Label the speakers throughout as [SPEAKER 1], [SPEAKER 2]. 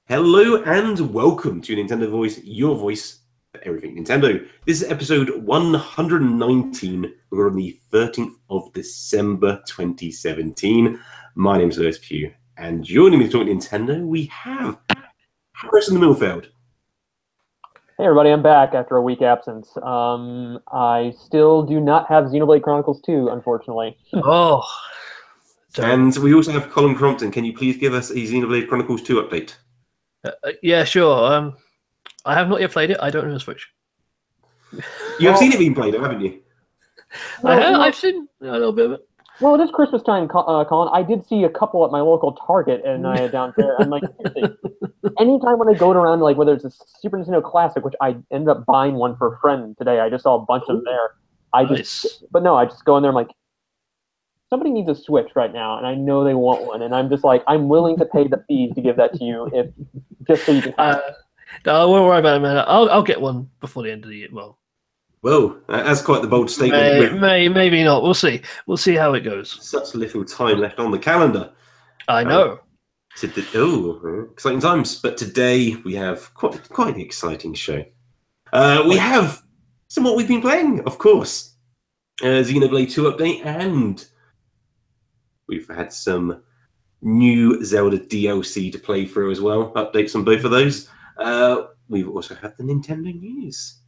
[SPEAKER 1] Hello and welcome to Nintendo Voice, your voice for everything Nintendo. This is episode 119. We're on the 13th of December 2017. My name is Lewis Pugh, and joining me to talk Nintendo, we have Harrison the Milfeld.
[SPEAKER 2] Hey everybody, I'm back after a week absence. I still do not have Xenoblade Chronicles 2, unfortunately.
[SPEAKER 3] Oh.
[SPEAKER 1] And we also have Colin Crompton. Can you please give us a Xenoblade Chronicles 2 update?
[SPEAKER 3] Yeah, sure. I have not yet played it. I don't know the Switch.
[SPEAKER 1] You have seen it being played, haven't you?
[SPEAKER 3] I've seen a little bit of it.
[SPEAKER 2] Well, it is Christmas time, Colin. I did see a couple at my local Target, and I down there. I'm like, anytime when I go around, like whether it's a Super Nintendo Classic, which I ended up buying one for a friend today. I just saw a bunch of them there. I just go in there. I'm like, somebody needs a Switch right now, and I know they want one, and I'm just like, I'm willing to pay the fees to give that to you, if just so you can.
[SPEAKER 3] No, I won't worry about it, man. I'll get one before the end of the year.
[SPEAKER 1] Well, that's quite the bold statement.
[SPEAKER 3] Maybe not. We'll see. We'll see how it goes.
[SPEAKER 1] Such little time left on the calendar.
[SPEAKER 3] I know.
[SPEAKER 1] Exciting times. But today we have quite an exciting show. We have some what we've been playing, of course. Xenoblade 2 update, and we've had some new Zelda DLC to play through as well. Updates on both of those. We've also had the Nintendo news.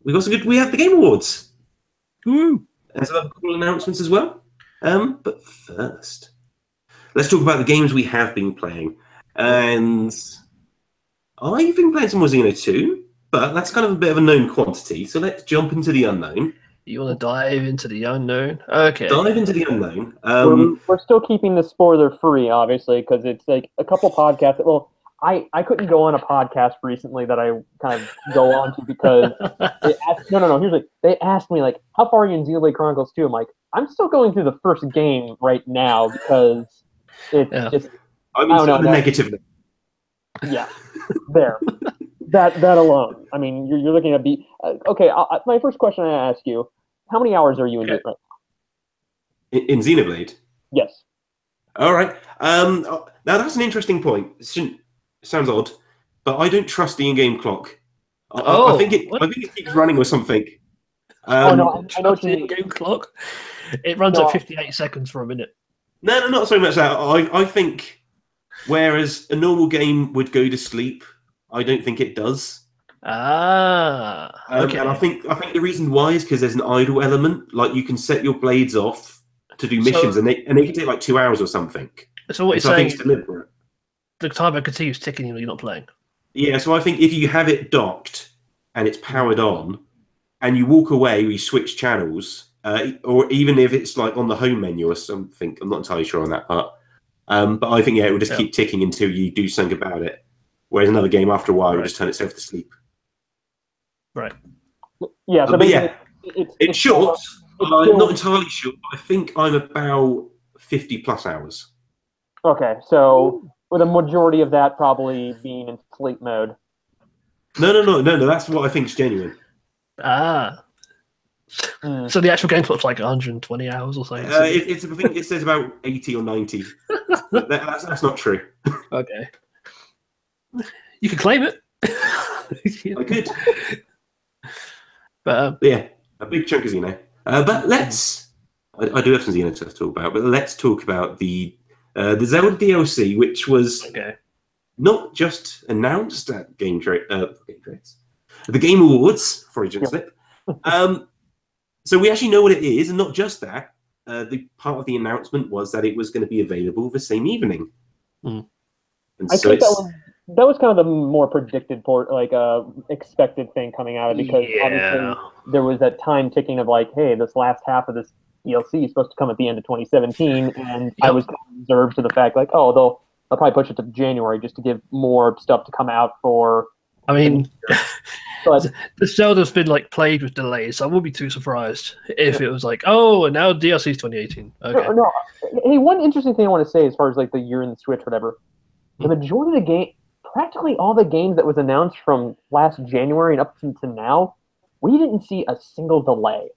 [SPEAKER 1] We have the Game Awards.
[SPEAKER 3] Woo!
[SPEAKER 1] And some other cool announcements as well. But first, let's talk about the games we have been playing. And I've been playing some more Xeno 2, but that's kind of a bit of a known quantity. So let's jump into the unknown.
[SPEAKER 3] You want to dive into the unknown? Okay.
[SPEAKER 1] Dive into the unknown.
[SPEAKER 2] We're still keeping the spoiler free, obviously, because it's like a couple podcasts. Well, I couldn't go on a podcast recently that I kind of go on to because they asked, they asked me, like, how far are you in Xenoblade Chronicles 2? I'm like, I'm still going through the first game right now because it's just...
[SPEAKER 1] I don't know. The negative.
[SPEAKER 2] Yeah, there. that alone. I mean, you're looking at... Okay, my first question I ask you, how many hours are you in it right
[SPEAKER 1] now? In Xenoblade?
[SPEAKER 2] Yes.
[SPEAKER 1] All right. Now, that's an interesting point. Sounds odd, but I don't trust the in-game clock. I think it keeps running or something.
[SPEAKER 2] I know what you mean.
[SPEAKER 3] In-game clock. It runs at 58 seconds for a minute.
[SPEAKER 1] No, not so much that. I think whereas a normal game would go to sleep, I don't think it does.
[SPEAKER 3] Okay.
[SPEAKER 1] And I think the reason why is because there's an idle element. Like you can set your blades off to do missions, and they can take like 2 hours or something.
[SPEAKER 3] So what you're saying?
[SPEAKER 1] I think it's deliberate.
[SPEAKER 3] The timer continues ticking when you're not playing.
[SPEAKER 1] Yeah, so I think if you have it docked and it's powered on, and you walk away, you switch channels, or even if it's like on the home menu or something, I'm not entirely sure on that part. But I think it will just keep ticking until you do something about it. Whereas another game, after a while, will just turn itself to sleep.
[SPEAKER 3] Right.
[SPEAKER 2] Yeah. So
[SPEAKER 1] it's short. I'm not entirely sure. I think I'm about 50 plus hours.
[SPEAKER 2] Okay, so with a majority of that probably being in sleep mode.
[SPEAKER 1] No. That's what I think is genuine.
[SPEAKER 3] So the actual game clock's like 120 hours or something.
[SPEAKER 1] I think it says about 80 or 90. That's not true.
[SPEAKER 3] Okay. You could claim it.
[SPEAKER 1] I could.
[SPEAKER 3] But
[SPEAKER 1] yeah, a big chunk of Xeno. But let's... I do have some Xeno to talk about, but let's talk about the Zelda DLC, which was not just announced at the Game Awards, for a slip. So we actually know what it is, and not just that. The part of the announcement was that it was going to be available the same evening.
[SPEAKER 3] Mm.
[SPEAKER 2] And I think that was kind of the more predicted, expected thing coming out of it, because obviously there was that time ticking of like, hey, this last half of this DLC is supposed to come at the end of 2017, and I was kind of reserved to the fact like, oh, they'll probably push it to January just to give more stuff to come out for.
[SPEAKER 3] I mean, the Zelda's been like plagued with delays, so I wouldn't be too surprised if it was like, oh, and now DLC's 2018. Okay.
[SPEAKER 2] No. Hey, one interesting thing I want to say as far as like the year in the Switch, whatever, the majority of the game, practically all the games that was announced from last January and up to now, we didn't see a single delay.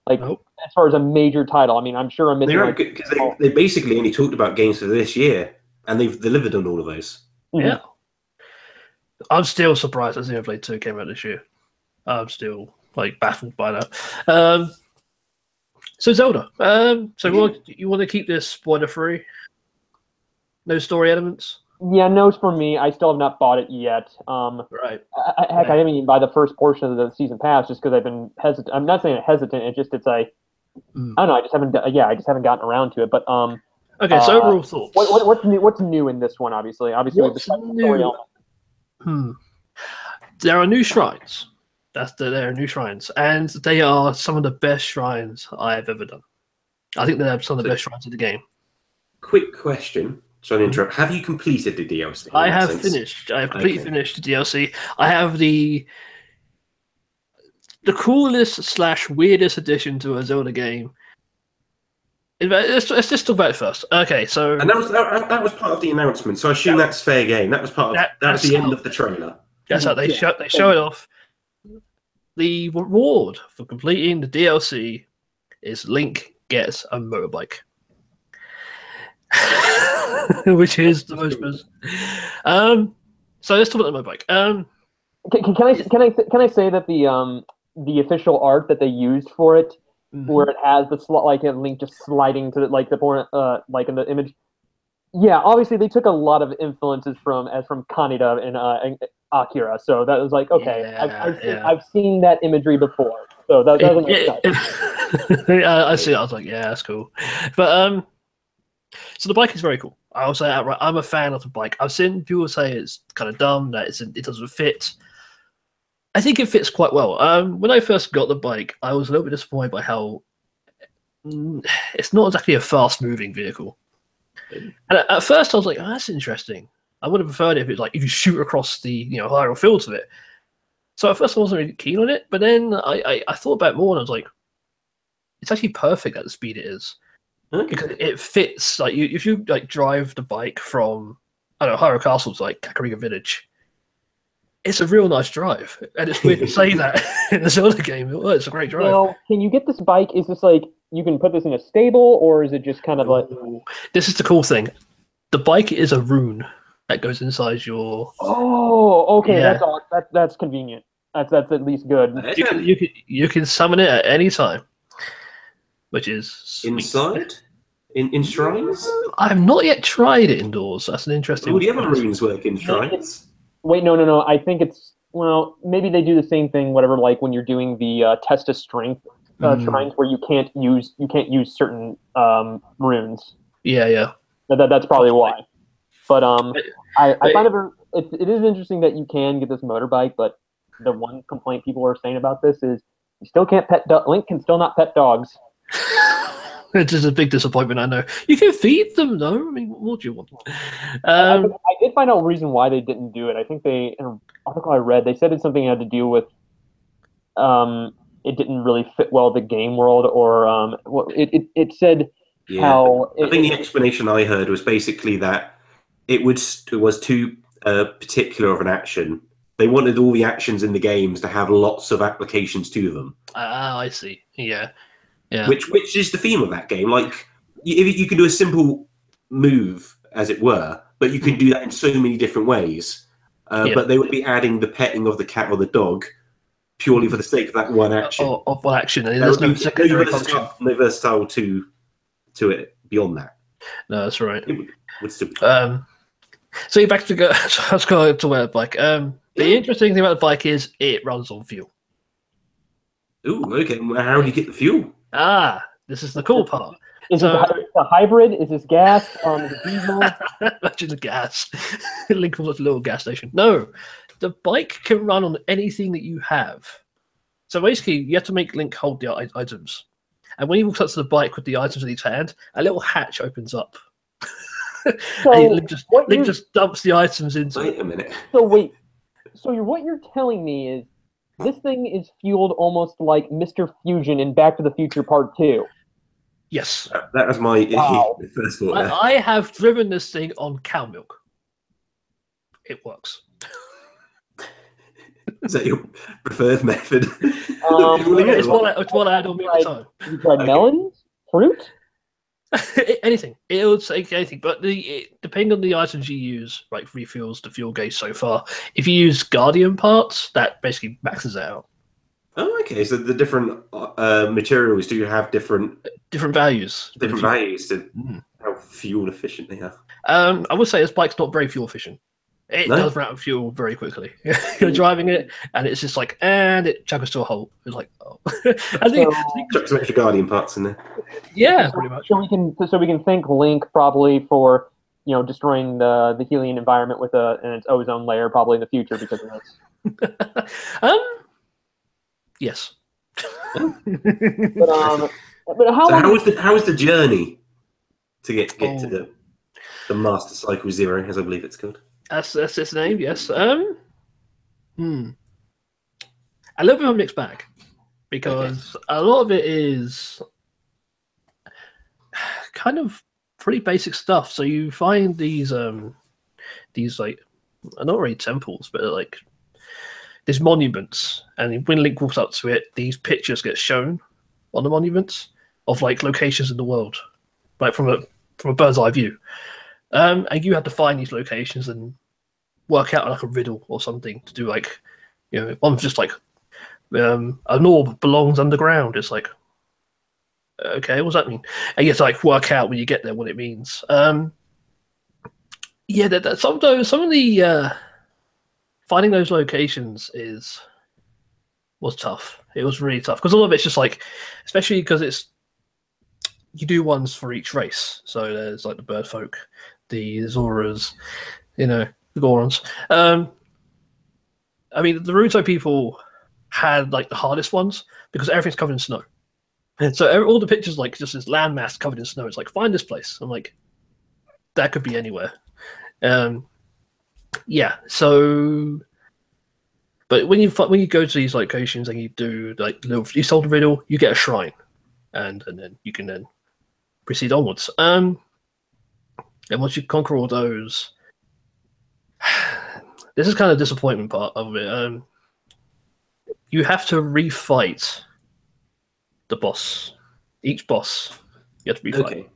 [SPEAKER 2] Like, as far as a major title, I mean, I'm sure I'm missing...
[SPEAKER 1] They basically only talked about games for this year. and they've delivered on all of those.
[SPEAKER 3] Yeah. I'm still surprised that Xenoblade 2 came out this year. I'm still like baffled by that. So Zelda. You want to keep this spoiler free? No story elements?
[SPEAKER 2] Yeah, no for me. I still have not bought it yet.
[SPEAKER 3] Right.
[SPEAKER 2] Heck, I didn't even buy the first portion of the season pass just because I've been hesitant. I'm not saying hesitant. It's like I don't know. I just haven't gotten around to it. But
[SPEAKER 3] okay. So overall thoughts.
[SPEAKER 2] What's new? What's new in this one? Obviously,
[SPEAKER 3] what's new? There are new shrines. There are new shrines, and they are some of the best shrines I have ever done. I think they're some of the best shrines in the game.
[SPEAKER 1] Quick question. Sorry to interrupt. Have you completed the DLC?
[SPEAKER 3] I have finished. I have completely finished the DLC. I have the coolest / weirdest addition to a Zelda game. Let's just talk about it first. Okay, so
[SPEAKER 1] and that was part of the announcement. So I assume that's fair game. That was part of that's the end of the trailer.
[SPEAKER 3] That's how they show it off. The reward for completing the DLC is Link gets a motorbike. Which is the most. So let's talk about the motorbike.
[SPEAKER 2] Can I say that the official art that they used for it, where it has the Link just sliding to like in the image. Yeah, obviously they took a lot of influences from Kaneda and Akira, so that was like okay. I've seen that imagery before, so that doesn't make sense.
[SPEAKER 3] I see. I was like, yeah, that's cool, but so the bike is very cool. I will say outright, I'm a fan of the bike. I've seen people say it's kind of dumb, that it doesn't fit. I think it fits quite well. When I first got the bike, I was a little bit disappointed by how it's not exactly a fast-moving vehicle. And at first, I was like, "Oh, that's interesting." I would have preferred it if it's like if you shoot across the viral fields of it. So at first, I wasn't really keen on it, but then I thought about it more, and I was like, "It's actually perfect at the speed it is." Because it fits, like if you like drive the bike from Hyrule Castle to like Kakariko Village, it's a real nice drive, and it's weird to say that in a Zelda game. It's a great drive.
[SPEAKER 2] Now, can you get this bike? Is this like you can put this in a stable, or is it just kind of like?
[SPEAKER 3] This is the cool thing. The bike is a rune that goes inside your.
[SPEAKER 2] Oh, okay, yeah. That's convenient. That's at least good.
[SPEAKER 3] You can summon it at any time, which is sweet.
[SPEAKER 1] Inside. In shrines?
[SPEAKER 3] I've not yet tried it indoors. That's an interesting.
[SPEAKER 1] All the other runes work in shrines.
[SPEAKER 2] Wait, no. I think it's maybe they do the same thing. Whatever, like when you're doing the test of strength shrines, where you can't use certain runes.
[SPEAKER 3] Yeah.
[SPEAKER 2] That's probably why. But I find it is interesting that you can get this motorbike, but the one complaint people are saying about this is you still can't Link can still not pet dogs.
[SPEAKER 3] It's just a big disappointment, I know. You can feed them, though. I mean, what do you want?
[SPEAKER 2] I did find out a reason why they didn't do it. I think in an article I read, they said it's something had to do with it didn't really fit well the game world, or it said how...
[SPEAKER 1] I think the explanation I heard was basically that it was too particular of an action. They wanted all the actions in the games to have lots of applications to them.
[SPEAKER 3] I see. Yeah.
[SPEAKER 1] Which is the theme of that game. Like, you can do a simple move, as it were, but you could do that in so many different ways. But they would be adding the petting of the cat or the dog purely for the sake of that one action.
[SPEAKER 3] Of one action. There's no secondary function.
[SPEAKER 1] No versatile to it beyond that.
[SPEAKER 3] No, that's right.
[SPEAKER 1] It would still be.
[SPEAKER 3] So you're back to go. Let's go to where the bike. The interesting thing about the bike is it runs on fuel.
[SPEAKER 1] Ooh, okay. How do you get the fuel?
[SPEAKER 3] This is the cool part.
[SPEAKER 2] Is it a hybrid? Is this gas? Is it diesel?
[SPEAKER 3] Imagine the gas. Link was a little gas station. No, the bike can run on anything that you have. So basically, you have to make Link hold the items. And when he walks up to the bike with the items in his hand, a little hatch opens up.
[SPEAKER 2] So
[SPEAKER 3] Link just dumps the items into.
[SPEAKER 1] Wait a minute.
[SPEAKER 2] So what you're telling me is this thing is fueled almost like Mr. Fusion in Back to the Future Part 2.
[SPEAKER 1] Yes. That was my first thought.
[SPEAKER 3] I have driven this thing on cow milk. It works.
[SPEAKER 1] Is that your preferred method?
[SPEAKER 3] It's what I had on me at the time.
[SPEAKER 2] You tried melons? Fruit?
[SPEAKER 3] Anything. It'll take anything, but depending on the items you use, like refills the fuel gauge so far. If you use Guardian parts, that basically maxes it out.
[SPEAKER 1] Oh, okay. So the different materials do have different
[SPEAKER 3] values.
[SPEAKER 1] Different values to how fuel efficient they are.
[SPEAKER 3] I would say this bike's not very fuel efficient. It does run out of fuel very quickly. You're driving it, and it's just like, and it chuggers to a hole. It's like, oh. I think
[SPEAKER 1] chuck some extra Guardian parts in there.
[SPEAKER 3] Yeah, pretty much.
[SPEAKER 2] So we can thank Link probably for destroying the helium environment with its ozone layer probably in the future because of this.
[SPEAKER 3] Yes.
[SPEAKER 2] But how
[SPEAKER 1] was the journey to get to the Master Cycle Zero, as I believe it's called?
[SPEAKER 3] That's its name, yes. A little bit of a mixed bag because a lot of it is kind of pretty basic stuff. So you find these like not really temples, but like these monuments, and when Link walks up to it, these pictures get shown on the monuments of like locations in the world, like from a bird's eye view. And you have to find these locations and work out like a riddle or something to do. Like, one's just like an orb belongs underground. It's like, okay, what does that mean? And you have to like work out when you get there what it means. Some of the finding those locations was tough. It was really tough because a lot of it's just like, especially because you do ones for each race. So there's like the bird folk, the Zoras, the Gorons. I mean, the Naruto people had like the hardest ones because everything's covered in snow. And so all the pictures like just this landmass covered in snow. It's like, find this place. I'm like, that could be anywhere. So, but when you go to these locations and you do like you solve the riddle, you get a shrine, and then you can then proceed onwards. And once you conquer all those, this is kind of the disappointment part of it. You have to refight the boss. Each boss, you have to refight.
[SPEAKER 1] Okay.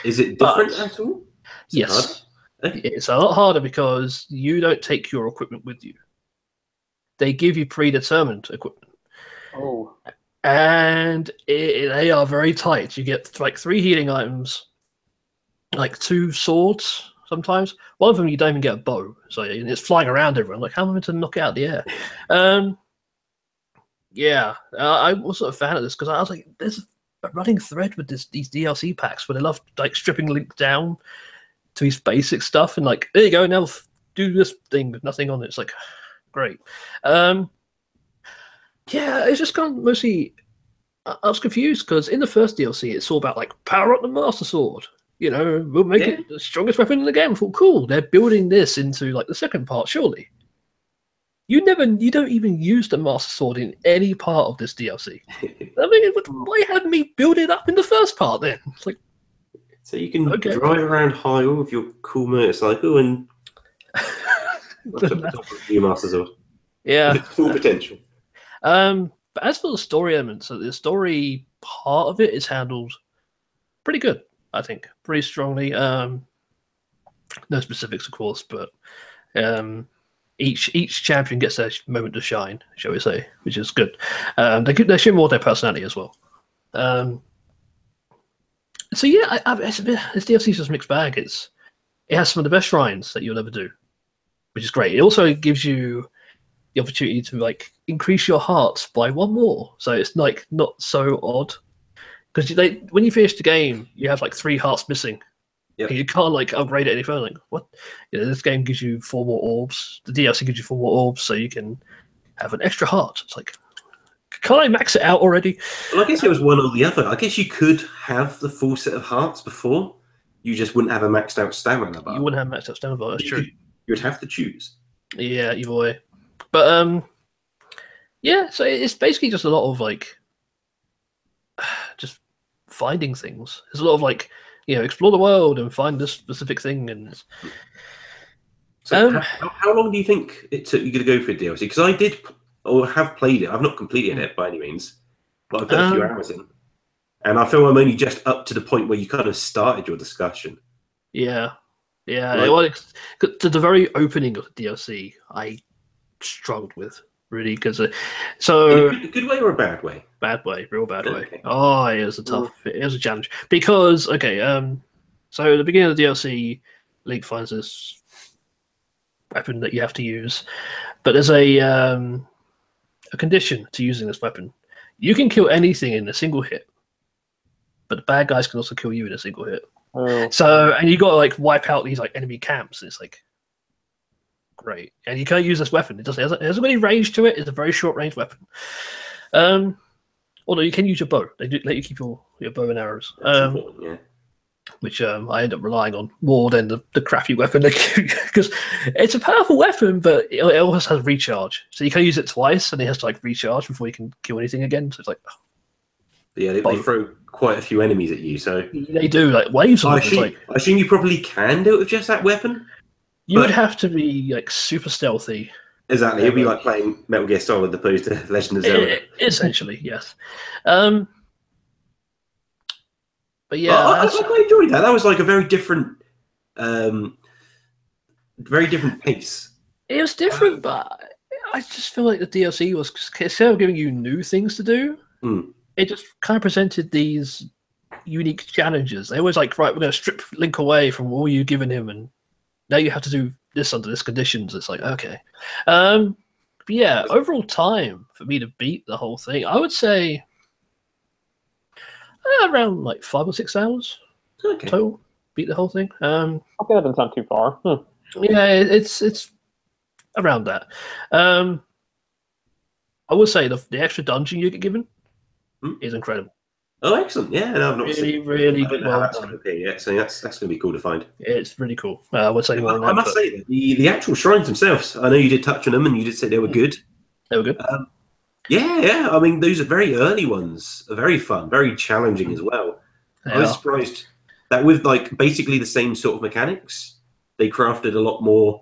[SPEAKER 1] Is it different at all?
[SPEAKER 3] Yes. It's a lot harder because you don't take your equipment with you. They give you predetermined equipment.
[SPEAKER 2] Oh.
[SPEAKER 3] And they are very tight. You get like 3 healing items, like 2 swords sometimes. One of them you don't even get a bow, so it's flying around everyone. Like, how am I meant to knock it out of the air? I wasn't a fan of this because I was like, there's a running thread with these DLC packs where they love like stripping Link down to his basic stuff and like, there you go, now do this thing with nothing on it. It's like, great. It's just kind of mostly. I was confused because in the first DLC, it's all about like power up the Master Sword. We'll make it the strongest weapon in the game. I thought, cool. They're building this into like the second part, surely. You don't even use the Master Sword in any part of this DLC. I mean, why hadn't we build it up in the first part then? It's like,
[SPEAKER 1] so you can drive around Hyrule with your cool motorcycle and your Master Sword.
[SPEAKER 3] Yeah,
[SPEAKER 1] with full potential.
[SPEAKER 3] But as for the story elements, so the story part of it is handled pretty good, I think, pretty strongly. No specifics, of course, but each champion gets their moment to shine, shall we say, which is good. They show more of their personality as well. This DLC is just a mixed bag. It has some of the best shrines that you'll ever do, which is great. It also gives you the opportunity to like increase your hearts by 1 more, so it's like not so odd. Because when you finish the game, you have like 3 hearts missing. Yep. You can't like upgrade it any further. Like, what? This game gives you 4 more orbs. The DLC gives you 4 more orbs, so you can have an extra heart. It's like, can't I max it out already?
[SPEAKER 1] Well, I guess it was one or the other. I guess you could have the full set of hearts before. You just wouldn't have a maxed out stamina bar.
[SPEAKER 3] You wouldn't have a maxed out stamina bar. That's true.
[SPEAKER 1] You'd have to choose.
[SPEAKER 3] Yeah, either way. But so it's basically just a lot of like just finding things. There's a lot of like, explore the world and find this specific thing. And
[SPEAKER 1] so how long do you think it took you to go through DLC? Because I have played it. I've not completed it by any means, but I've put a few hours in. And I feel I'm only just up to the point where you kind of started your discussion.
[SPEAKER 3] Yeah.
[SPEAKER 1] Like-
[SPEAKER 3] Well, to the very opening of the DLC, I struggled with really because
[SPEAKER 1] In a good way or a bad way?
[SPEAKER 3] bad way, real bad way.
[SPEAKER 1] Okay.
[SPEAKER 3] Oh, it was a challenge because so at the beginning of the DLC, Link finds this weapon that you have to use, but there's a condition to using this weapon. You can kill anything in a single hit, but the bad guys can also kill you in a single hit.
[SPEAKER 2] Oh.
[SPEAKER 3] So, and you got to like wipe out these like enemy camps. It's like great, and you can't use this weapon. It hasn't any range to it. It's a very short range weapon. Although you can use your bow. They do let you keep your bow and arrows.
[SPEAKER 1] That's important, yeah.
[SPEAKER 3] Which I end up relying on more than the crappy weapon because it's a powerful weapon, but it also has recharge. So you can use it twice, and it has to like recharge before you can kill anything again. So it's like,
[SPEAKER 1] Yeah, they throw quite a few enemies at you, so
[SPEAKER 3] they do like waves of them.
[SPEAKER 1] I assume you probably can do it with just that weapon.
[SPEAKER 3] You would have to be like super stealthy.
[SPEAKER 1] Exactly, it'd be like playing Metal Gear Solid as opposed to Legend of Zelda.
[SPEAKER 3] Essentially, yes. But yeah,
[SPEAKER 1] I quite enjoyed that. That was like a very different pace.
[SPEAKER 3] It was different, but I just feel like the DLC was, instead of giving you new things to do, it just kind of presented these unique challenges. They always like, right, we're going to strip Link away from all you've given him, and now you have to do this under these conditions. It's like, okay. But yeah, overall time for me to beat the whole thing, I would say around like 5 or 6 hours total. Beat the whole thing.
[SPEAKER 2] Okay, that doesn't sound too far.
[SPEAKER 3] Yeah, it's around that. I would say the extra dungeon you get given is incredible.
[SPEAKER 1] Oh, excellent! Yeah, no, I've not seen.
[SPEAKER 3] Really
[SPEAKER 1] I don't know how that's going to appear yet, so that's going to be cool to find.
[SPEAKER 3] It's really cool. I would say more on that.
[SPEAKER 1] I must say that the actual shrines themselves. I know you did touch on them, and you did say they were good.
[SPEAKER 3] They were good.
[SPEAKER 1] Yeah. I mean, those are very early ones. Are very fun, very challenging as well. I was surprised that with like basically the same sort of mechanics, they crafted a lot more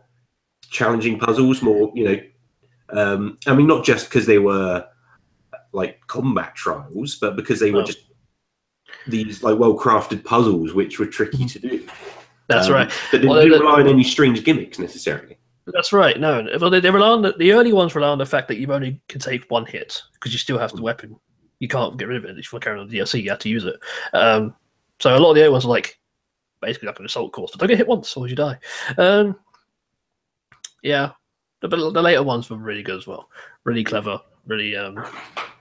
[SPEAKER 1] challenging puzzles. More, I mean, not just because they were like combat trials, but because they were just these like well-crafted puzzles which were tricky to do.
[SPEAKER 3] That's right.
[SPEAKER 1] But they didn't rely on any strange gimmicks necessarily.
[SPEAKER 3] That's right. No, well, they rely on the early ones rely on the fact that you only can take one hit because you still have the weapon. You can't get rid of it if you want to carry on the DLC. You have to use it. So a lot of the other ones are like basically like an assault course. Don't get hit once or you die. Yeah, but the later ones were really good as well. Really clever. Really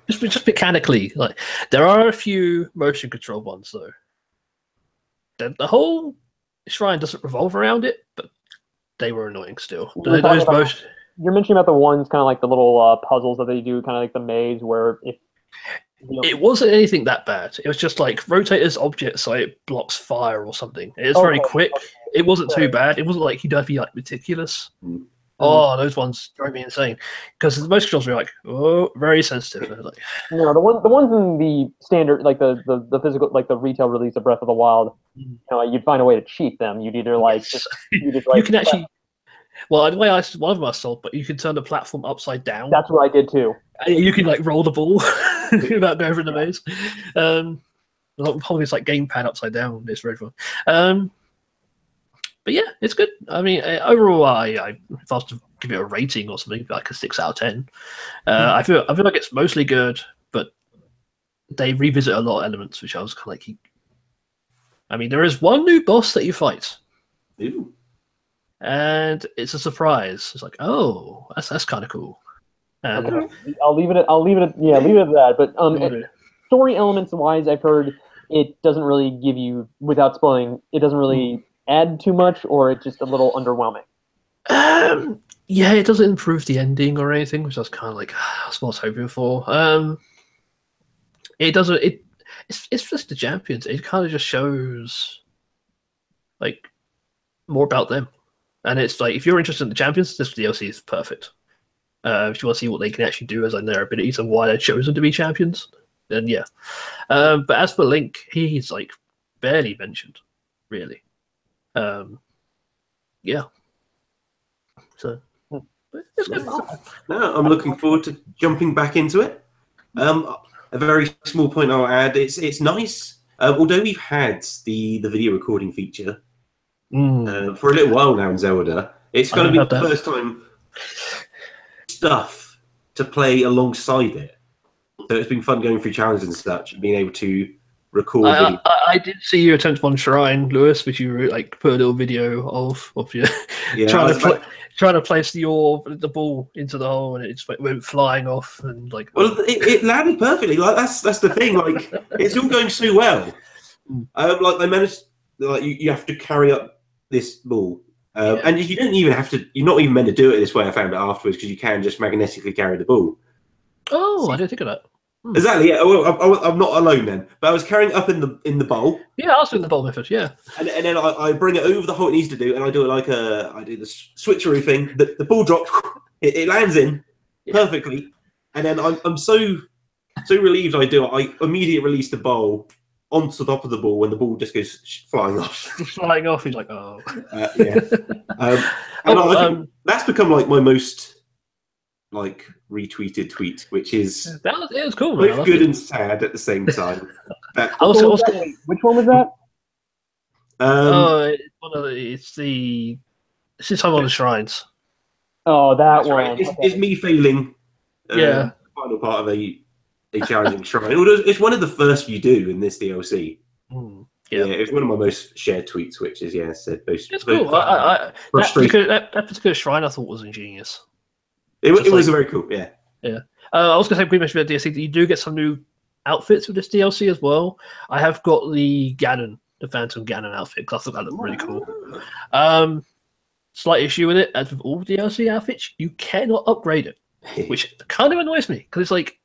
[SPEAKER 3] just mechanically, like there are a few motion control ones though. The whole shrine doesn't revolve around it, but they were annoying still.
[SPEAKER 2] You're mentioning about the ones kind of like the little puzzles that they do, kind of like the maze where
[SPEAKER 3] it wasn't anything that bad. It was just like rotate this object so it blocks fire or something. It's very quick. It wasn't too bad. It wasn't like you'd have to be like meticulous. Oh, those ones drove me insane because the motion controls were like, very sensitive. Like,
[SPEAKER 2] the ones in the standard, like the physical, like the retail release of Breath of the Wild, you'd find a way to cheat them. You'd either like,
[SPEAKER 3] you can actually. Well, the way one of them I sold, but you can turn the platform upside down.
[SPEAKER 2] That's what I did too.
[SPEAKER 3] And you can like roll the ball without going over the maze. Probably it's like gamepad upside down. It's very fun. But yeah, it's good. I mean, overall, if I was to give it a rating or something, like a 6 out of 10. I feel like it's mostly good, but they revisit a lot of elements, which I was kind of like. I mean, there is one new boss that you fight, and it's a surprise. It's like, oh, that's kind of cool. And
[SPEAKER 2] okay. I'll leave it at that. But story elements wise, I've heard it doesn't really give you, without spoiling, it doesn't really add too much, or it's just a little underwhelming.
[SPEAKER 3] Yeah, it doesn't improve the ending or anything, which I was kind of like, that's what I was hoping for. It doesn't. It's just the champions. It kind of just shows like more about them, and it's like if you're interested in the champions, this DLC is perfect. If you want to see what they can actually do as in their abilities and why they're chosen to be champions, then yeah. But as for Link, he's like barely mentioned, really. Yeah. So
[SPEAKER 1] it's good. No, I'm looking forward to jumping back into it. a very small point I'll add. It's nice. Although we've had the video recording feature for a little while now in Zelda, it's going to be the first time stuff to play alongside it. So it's been fun going through challenges and such, and being able to record video.
[SPEAKER 3] I did see you attempt one shrine, Lewis, which you like put a little video of you trying to place the ball into the hole, and it just went flying off and like.
[SPEAKER 1] Well, it landed perfectly. Like that's the thing. Like it's all going so well. Like they managed. Like you have to carry up this ball, and you don't even have to. You're not even meant to do it this way. I found it afterwards because you can just magnetically carry the ball.
[SPEAKER 3] Oh, I didn't think of that.
[SPEAKER 1] Exactly. Yeah. Well, I'm not alone then. But I was carrying it up in the bowl.
[SPEAKER 3] Yeah, I was doing the bowl method. Yeah.
[SPEAKER 1] And then I bring it over the hole it needs to do, and I do it like I do the switcheroo thing. The ball drops, it lands in perfectly, and then I'm so relieved I do it. I immediately release the bowl onto the top of the ball when the ball just goes flying off.
[SPEAKER 3] Flying off. He's like, oh.
[SPEAKER 1] Yeah. And I think that's become like my most like retweeted tweet, which is
[SPEAKER 3] it was cool.
[SPEAKER 1] Both good and sad at the same time.
[SPEAKER 2] Which one was that?
[SPEAKER 3] It's this time on the shrines.
[SPEAKER 2] Oh, that one.
[SPEAKER 1] Right. It's me failing.
[SPEAKER 3] The
[SPEAKER 1] final part of a challenging shrine. It's one of the first you do in this DLC. Yeah, it's one of my most shared tweets, which is
[SPEAKER 3] it's cool. That particular shrine I thought was ingenious.
[SPEAKER 1] It was very cool. Yeah.
[SPEAKER 3] I was going to say, pretty much about DLC, that you do get some new outfits with this DLC as well. I have got the Phantom Ganon outfit because I thought that looked really cool. Slight issue with it, as with all DLC outfits, you cannot upgrade it, which kind of annoys me because it's like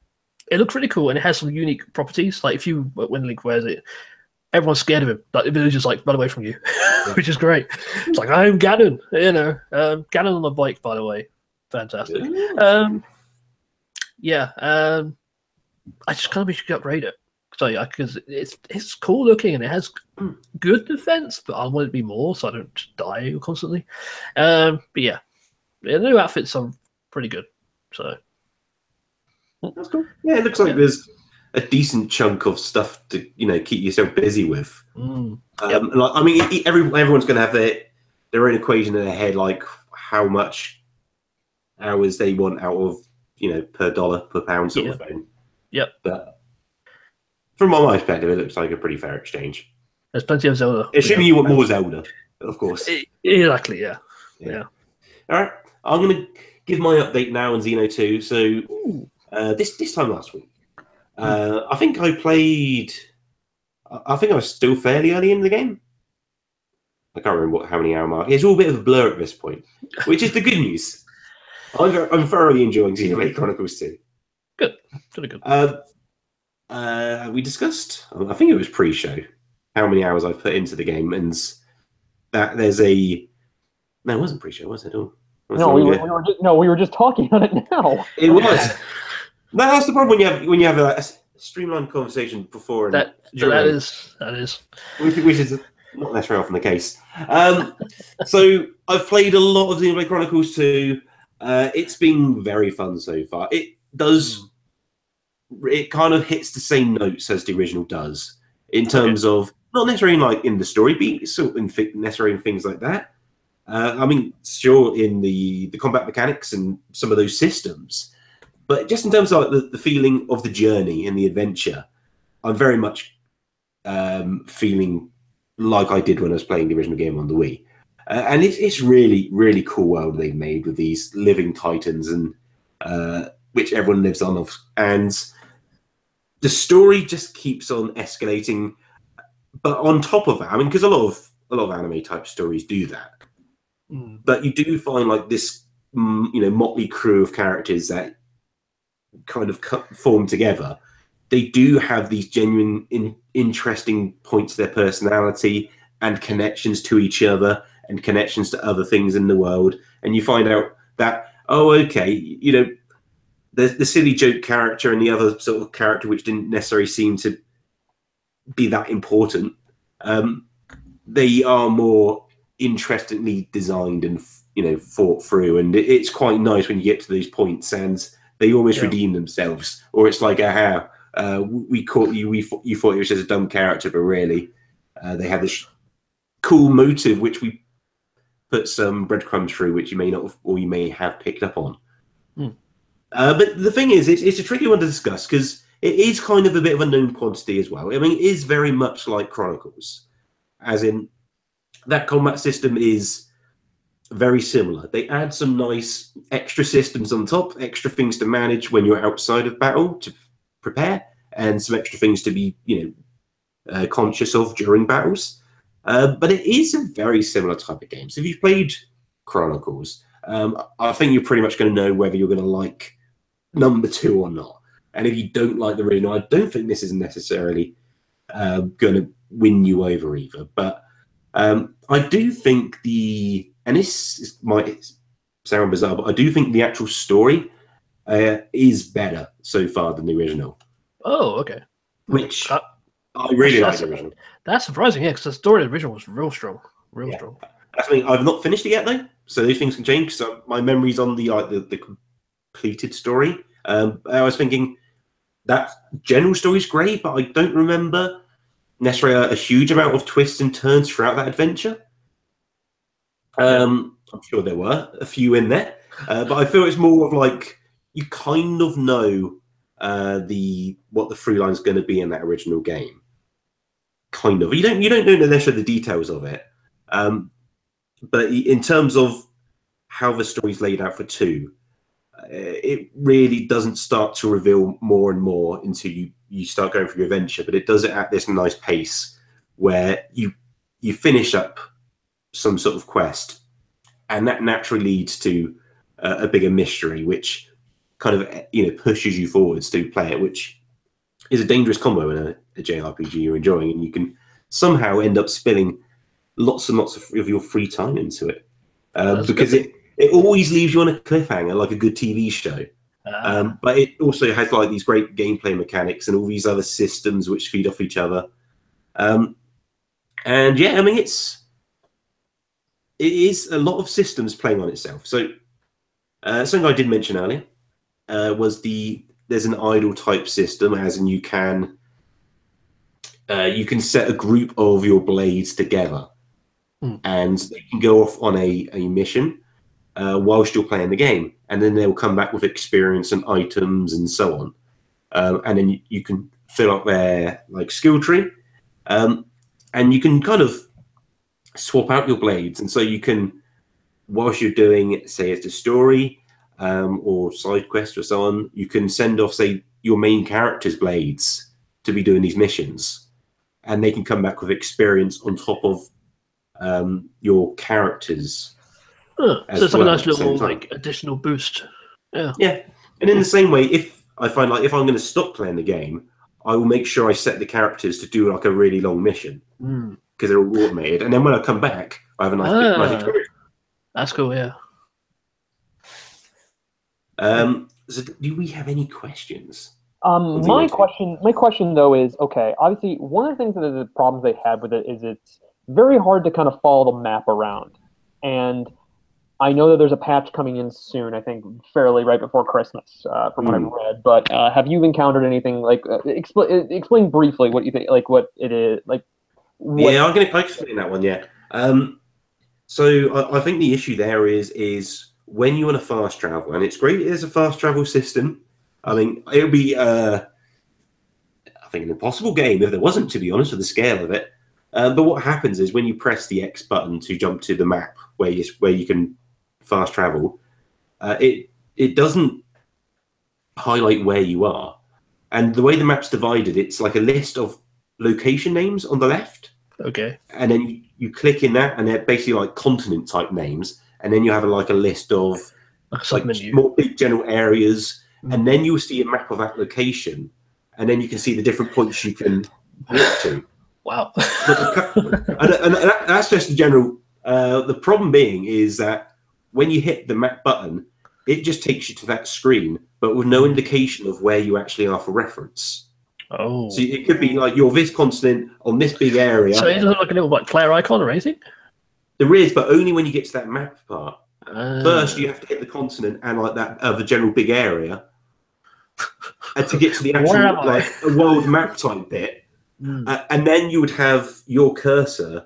[SPEAKER 3] it looks really cool and it has some unique properties. Like when Link wears it, everyone's scared of him. Like the villagers like run away from you, which is great. It's like I'm Ganon, Ganon on a bike, by the way, fantastic. I just kind of wish you could upgrade it. So because it's cool looking and it has good defense, but I want it to be more so I don't just die constantly. But the new outfits are pretty good. So
[SPEAKER 1] that's cool. Yeah, it looks like there's a decent chunk of stuff to keep yourself busy with. Like, I mean, everyone's going to have their own equation in their head, like how much hours they want out of per dollar per pound sort of thing.
[SPEAKER 3] Yep.
[SPEAKER 1] But from my perspective, it looks like a pretty fair exchange.
[SPEAKER 3] There's plenty of Zelda.
[SPEAKER 1] Assuming you want more Zelda, of course.
[SPEAKER 3] Exactly. Yeah.
[SPEAKER 1] All right. I'm going to give my update now on Xeno 2. So this time last week, I think I played. I think I was still fairly early in the game. I can't remember how many hour mark. It's all a bit of a blur at this point, which is the good news. I'm thoroughly enjoying Xenoblade Chronicles 2.
[SPEAKER 3] Good. Really good.
[SPEAKER 1] We discussed, I think it was pre-show, how many hours I've put into the game, and that there's a... No, it wasn't pre-show, was it?
[SPEAKER 2] We were just talking on it now.
[SPEAKER 1] It was. That's the problem when you have a streamlined conversation before and
[SPEAKER 3] that is.
[SPEAKER 1] Which is not necessarily often the case. So I've played a lot of Xenoblade Chronicles 2. It's been very fun so far. It does... It kind of hits the same notes as the original does in terms of not necessarily like in the story beats, sort of necessarily in things like that. I mean, sure, in the combat mechanics and some of those systems, but just in terms of like the feeling of the journey and the adventure, I'm very much feeling like I did when I was playing the original game on the Wii. And it's really, really cool world they've made with these living titans and which everyone lives on, and the story just keeps on escalating. But on top of that, I mean, because a lot of anime type stories do that, but you do find like this, motley crew of characters that kind of form together. They do have these genuine, interesting points to their personality and connections to each other and connections to other things in the world, and you find out that the silly joke character and the other sort of character which didn't necessarily seem to be that important, they are more interestingly designed and thought through, and it's quite nice when you get to these points and they almost redeem themselves, or it's like, aha, we caught you. You thought it was just a dumb character, but really, they had this cool motive which we put some breadcrumbs through, which you may not have, or you may have picked up on. But the thing is, it's a tricky one to discuss because it is kind of a bit of a known quantity as well. I mean, it is very much like Chronicles, as in that combat system is very similar. They add some nice extra systems on top, extra things to manage when you're outside of battle to prepare, and some extra things to be, conscious of during battles. But it is a very similar type of game. So if you've played Chronicles, I think you're pretty much going to know whether you're going to like number 2 or not. And if you don't like the original, I don't think this is necessarily going to win you over either. But I do think and this might sound bizarre, but I do think the actual story is better so far than the original.
[SPEAKER 3] Oh, okay.
[SPEAKER 1] Which I really like the original.
[SPEAKER 3] That's surprising, yeah, because the story of the original was real strong. Strong.
[SPEAKER 1] That's the thing. I've not finished it yet, though, so these things can change. So my memory's on the completed story. I was thinking that general story's great, but I don't remember necessarily a huge amount of twists and turns throughout that adventure. I'm sure there were a few in there, but I feel it's more of like you kind of know what the through line's going to be in that original game. Kind of. You don't know necessarily the details of it, but in terms of how the story's laid out for 2, it really doesn't start to reveal more and more until you start going through your adventure. But it does it at this nice pace where you finish up some sort of quest, and that naturally leads to a bigger mystery, which kind of pushes you forwards to play it, which is a dangerous combo in a JRPG you're enjoying, and you can somehow end up spilling lots and lots of your free time into it because it always leaves you on a cliffhanger like a good TV show. But it also has like these great gameplay mechanics and all these other systems which feed off each other. And yeah, I mean, it is a lot of systems playing on itself. So something I did mention earlier was there's an idle type system, as in you can set a group of your blades together, and they can go off on a mission whilst you're playing the game, and then they'll come back with experience and items and so on, and then you can fill up their like skill tree, and you can kind of swap out your blades, and so you can, whilst you're doing, say it's a story or side quest or so on, you can send off, say, your main character's blades to be doing these missions, and they can come back with experience on top of your characters.
[SPEAKER 3] So it's like a nice little like additional boost. Yeah.
[SPEAKER 1] And in the same way, if I find like if I'm going to stop playing the game, I will make sure I set the characters to do like a really long mission because they're all automated, and then when I come back, I have a nice experience.
[SPEAKER 3] That's cool, yeah.
[SPEAKER 1] So do we have any questions?
[SPEAKER 2] My question though is, okay, obviously one of the things that the problems they had with it is it's very hard to kind of follow the map around. And I know that there's a patch coming in soon, I think fairly right before Christmas, from what I've read. But have you encountered anything like explain briefly what you think, like what it is, like?
[SPEAKER 1] Yeah, I can explain that one. Yeah. So I think the issue there is when you want to fast travel, and it's great. There's a fast travel system. I mean, it would be I think an impossible game if there wasn't, to be honest, with the scale of it. But what happens is when you press the X button to jump to the map where you can fast travel, it doesn't highlight where you are. And the way the map's divided, it's like a list of location names on the left.
[SPEAKER 3] Okay.
[SPEAKER 1] And then you click in that, and they're basically like continent type names. And then you have a list of like more big general areas. And then you'll see a map of that location. And then you can see the different points you can walk to.
[SPEAKER 3] Wow.
[SPEAKER 1] and that's just the general. The problem being is that when you hit the map button, it just takes you to that screen, but with no indication of where you actually are for reference.
[SPEAKER 3] Oh.
[SPEAKER 1] So it could be like you're this continent on this big area.
[SPEAKER 3] So it doesn't look like a little player icon or anything?
[SPEAKER 1] There is, but only when you get to that map part. First, you have to hit the continent and like that the general big area. to get to the
[SPEAKER 3] Where am
[SPEAKER 1] actual
[SPEAKER 3] I?
[SPEAKER 1] like a world map type bit, and then you would have your cursor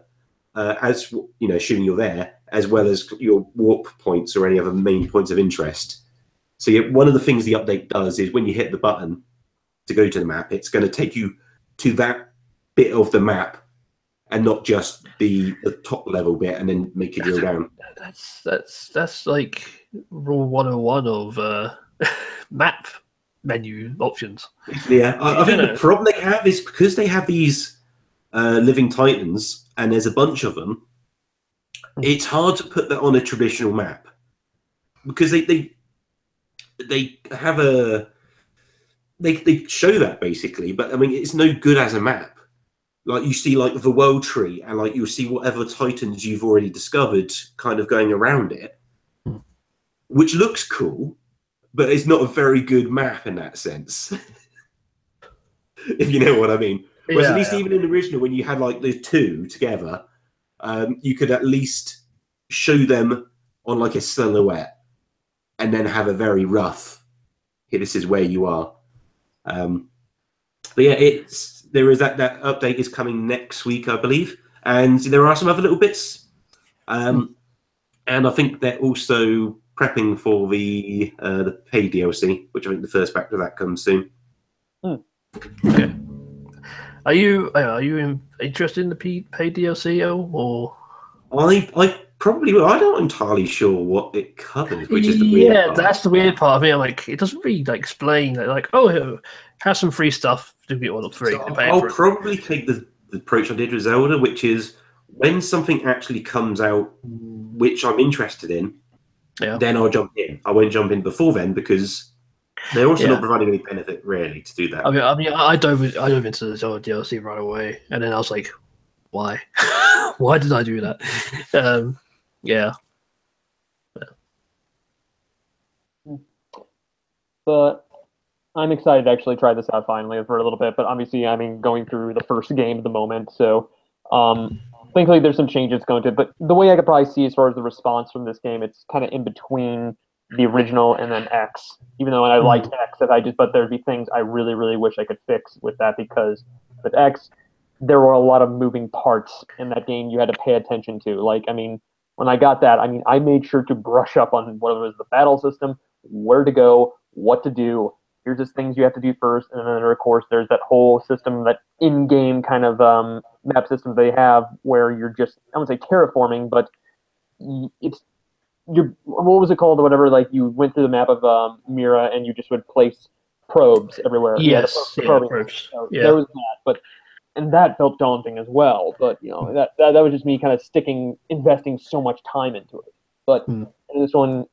[SPEAKER 1] as you know, assuming you're there, as well as your warp points or any other main points of interest. So one of the things the update does is when you hit the button to go to the map, it's going to take you to that bit of the map and not just the top level bit and then make you drill down.
[SPEAKER 3] That's like rule 101 of map menu options.
[SPEAKER 1] Yeah, I think the problem they have is because they have these living titans and there's a bunch of them, it's hard to put that on a traditional map because they have they show that basically, but I mean it's no good as a map. Like you see like the world tree and like you'll see whatever titans you've already discovered kind of going around it, which looks cool, but it's not a very good map in that sense. If you know what I mean. Whereas at least even in the original, when you had like the two together, you could at least show them on like a silhouette and then have a very rough, hey, this is where you are. But yeah, there is that update is coming next week, I believe. And there are some other little bits. And I think they're also prepping for the paid DLC, which I think the first batch of that comes soon.
[SPEAKER 3] Okay. Are you interested in the paid DLC or?
[SPEAKER 1] I probably will. I'm not entirely sure what it covers, which is the weird part.
[SPEAKER 3] That's the weird part. I mean, like it doesn't really like explain like have some free stuff to be all free.
[SPEAKER 1] So I'll probably take the approach I did with Zelda, which is when something actually comes out, which I'm interested in, then I'll jump in. I won't jump in before then because they're also not providing any benefit really to do that.
[SPEAKER 3] I mean, I dove into the Zelda DLC right away, and then I was like, why? Why did I do that?
[SPEAKER 2] But I'm excited to actually try this out finally for a little bit. But obviously, I mean, going through the first game at the moment, so thankfully there's some changes going to it. But the way I could probably see as far as the response from this game, it's kind of in between the original and then X. Even though I liked X, but there'd be things I really, really wish I could fix with that because with X, there were a lot of moving parts in that game you had to pay attention to. Like, I mean, when I got that, I mean, I made sure to brush up on what was the battle system, where to go, what to do. Here's just things you have to do first, and then of course there's that whole system, that in-game kind of map system they have where you're just, I wouldn't say terraforming, but what was it called or whatever, like you went through the map of Mira and you just would place probes everywhere.
[SPEAKER 3] Yes,
[SPEAKER 2] probes. So there was that, and that felt daunting as well, but you know, that was just me kind of investing so much time into it. But in this one,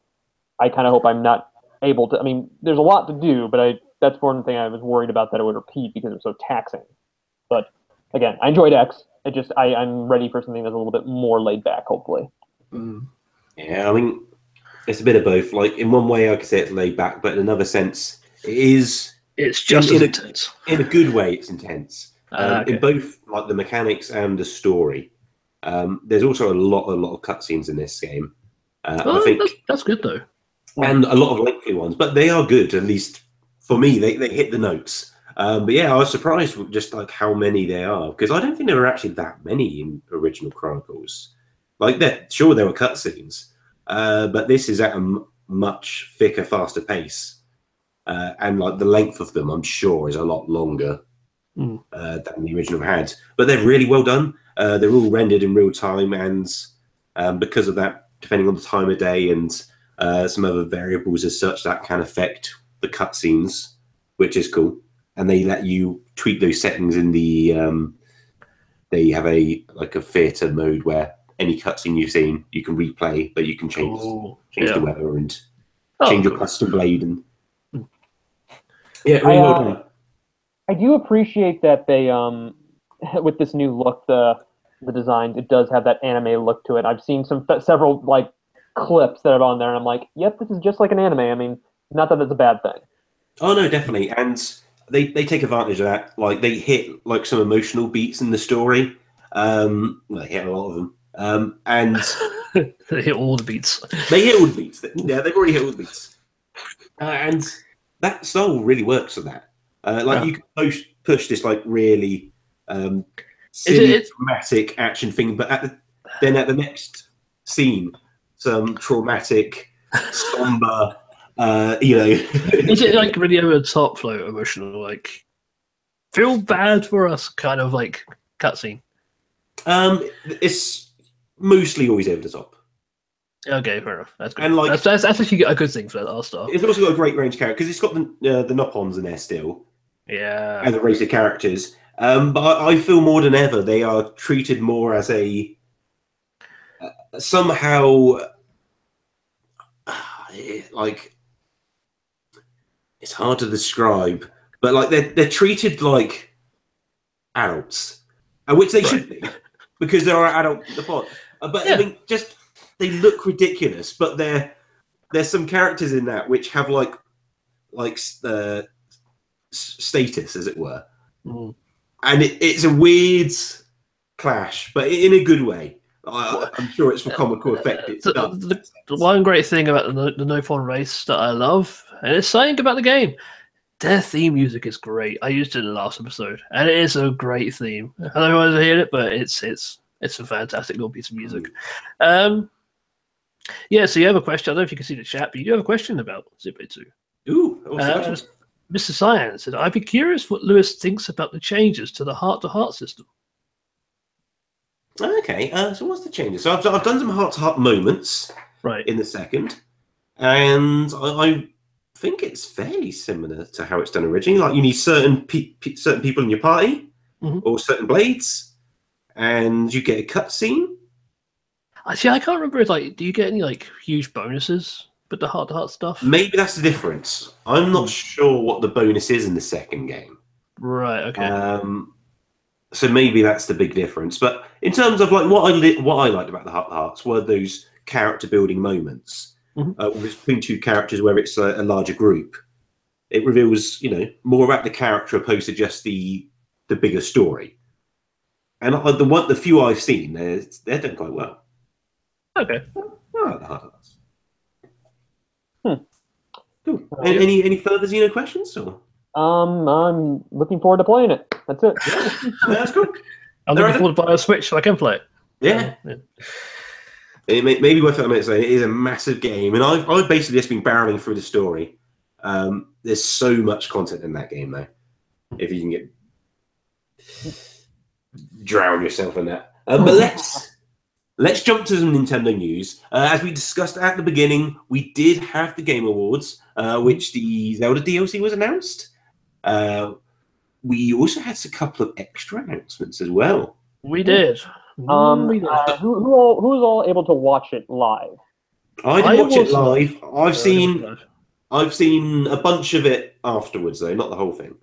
[SPEAKER 2] I kind of hope I'm not able to. I mean, there's a lot to do, but that's one thing I was worried about that it would repeat because it was so taxing. But again, I enjoyed X. I'm ready for something that's a little bit more laid back, hopefully.
[SPEAKER 1] Yeah, I mean, it's a bit of both. Like in one way, I could say it's laid back, but in another sense, it is.
[SPEAKER 3] It's just intense.
[SPEAKER 1] In a good way, it's intense. In both like the mechanics and the story. There's also a lot of cutscenes in this game. I think
[SPEAKER 3] that's good though.
[SPEAKER 1] And a lot of lengthy ones, but they are good, at least for me. They hit the notes. But yeah, I was surprised with just like how many there are, because I don't think there were actually that many in original Chronicles. Like that, sure there were cutscenes, but this is at a much thicker, faster pace, and like the length of them, I'm sure, is a lot longer than the original had. But they're really well done. They're all rendered in real time, and because of that, depending on the time of day and some other variables as such, that can affect the cutscenes, which is cool. And they let you tweak those settings in the. They have a theater mode where any cutscene you've seen you can replay, but you can change the weather and change your custom blade and. Really well done.
[SPEAKER 2] I do appreciate that they with this new look, the design, it does have that anime look to it. I've seen several like clips that are on there, and I'm like, yep, this is just like an anime. I mean, not that it's a bad thing.
[SPEAKER 1] Oh no, definitely, and they take advantage of that. Like they hit like some emotional beats in the story. They hit a lot of them, and
[SPEAKER 3] they hit all the beats.
[SPEAKER 1] They hit all the beats. Yeah, they've already hit all the beats, and that style really works for that. You can push this like really silly, dramatic action thing, but then at the next scene, some traumatic, somber,
[SPEAKER 3] Is it like really over the top, flow emotional, like feel bad for us kind of like cutscene?
[SPEAKER 1] It's mostly always over the top.
[SPEAKER 3] Okay, fair enough. That's good.
[SPEAKER 1] And like
[SPEAKER 3] that's actually a good thing for that R-Star.
[SPEAKER 1] It's also got a great range of characters because it's got the Nopons in there still.
[SPEAKER 3] Yeah.
[SPEAKER 1] And the race of characters. But I feel more than ever they are treated more as a somehow like it's hard to describe, but like they're treated like adults, which they should be because there are adult Nopons. But I mean, just they look ridiculous. But there's some characters in that which have like status, as it were, and it's a weird clash, but in a good way. I'm sure it's for comical effect.
[SPEAKER 3] The one great thing about the Nopon race that I love, and it's something about the game, their theme music is great. I used it in the last episode, and it is a great theme. I don't know if anyone's heard it, but it's a fantastic little piece of music. Yeah, so you have a question. I don't know if you can see the chat, but you do have a question about Xenoblade 2.
[SPEAKER 1] Ooh,
[SPEAKER 3] Mr. Science said, I'd be curious what Lewis thinks about the changes to the heart-to-heart system.
[SPEAKER 1] Okay, so what's the changes? So I've done some heart-to-heart moments in the second, and I think it's fairly similar to how it's done originally. Like you need certain people in your party or certain blades, and you get a cutscene.
[SPEAKER 3] Actually, I can't remember. Do you get any huge bonuses with the heart-to-heart stuff?
[SPEAKER 1] Maybe that's the difference. I'm not sure what the bonus is in the second game.
[SPEAKER 3] Right. Okay.
[SPEAKER 1] So maybe that's the big difference. But in terms of like what I liked about the hearts were those character building moments between two characters where it's a larger group. It reveals more about the character opposed to just the bigger story. And the few I've seen, they're done quite well.
[SPEAKER 3] Okay.
[SPEAKER 1] I like the hearts. Cool. Any further Xeno questions? Or?
[SPEAKER 2] I'm looking forward to playing it. That's it.
[SPEAKER 1] That's cool.
[SPEAKER 3] I'm looking forward to buy a Switch so I can play it.
[SPEAKER 1] Yeah. It may be worth it saying it is a massive game, and I've basically just been barreling through the story. There's so much content in that game, though. If you can drown yourself in that. But let's jump to some Nintendo news. As we discussed at the beginning, we did have the Game Awards, which the Zelda DLC was announced. We also had a couple of extra announcements as well.
[SPEAKER 3] We did.
[SPEAKER 2] Who's all able to watch it live?
[SPEAKER 1] I didn't watch it live. I've seen a bunch of it afterwards, though, not the whole thing.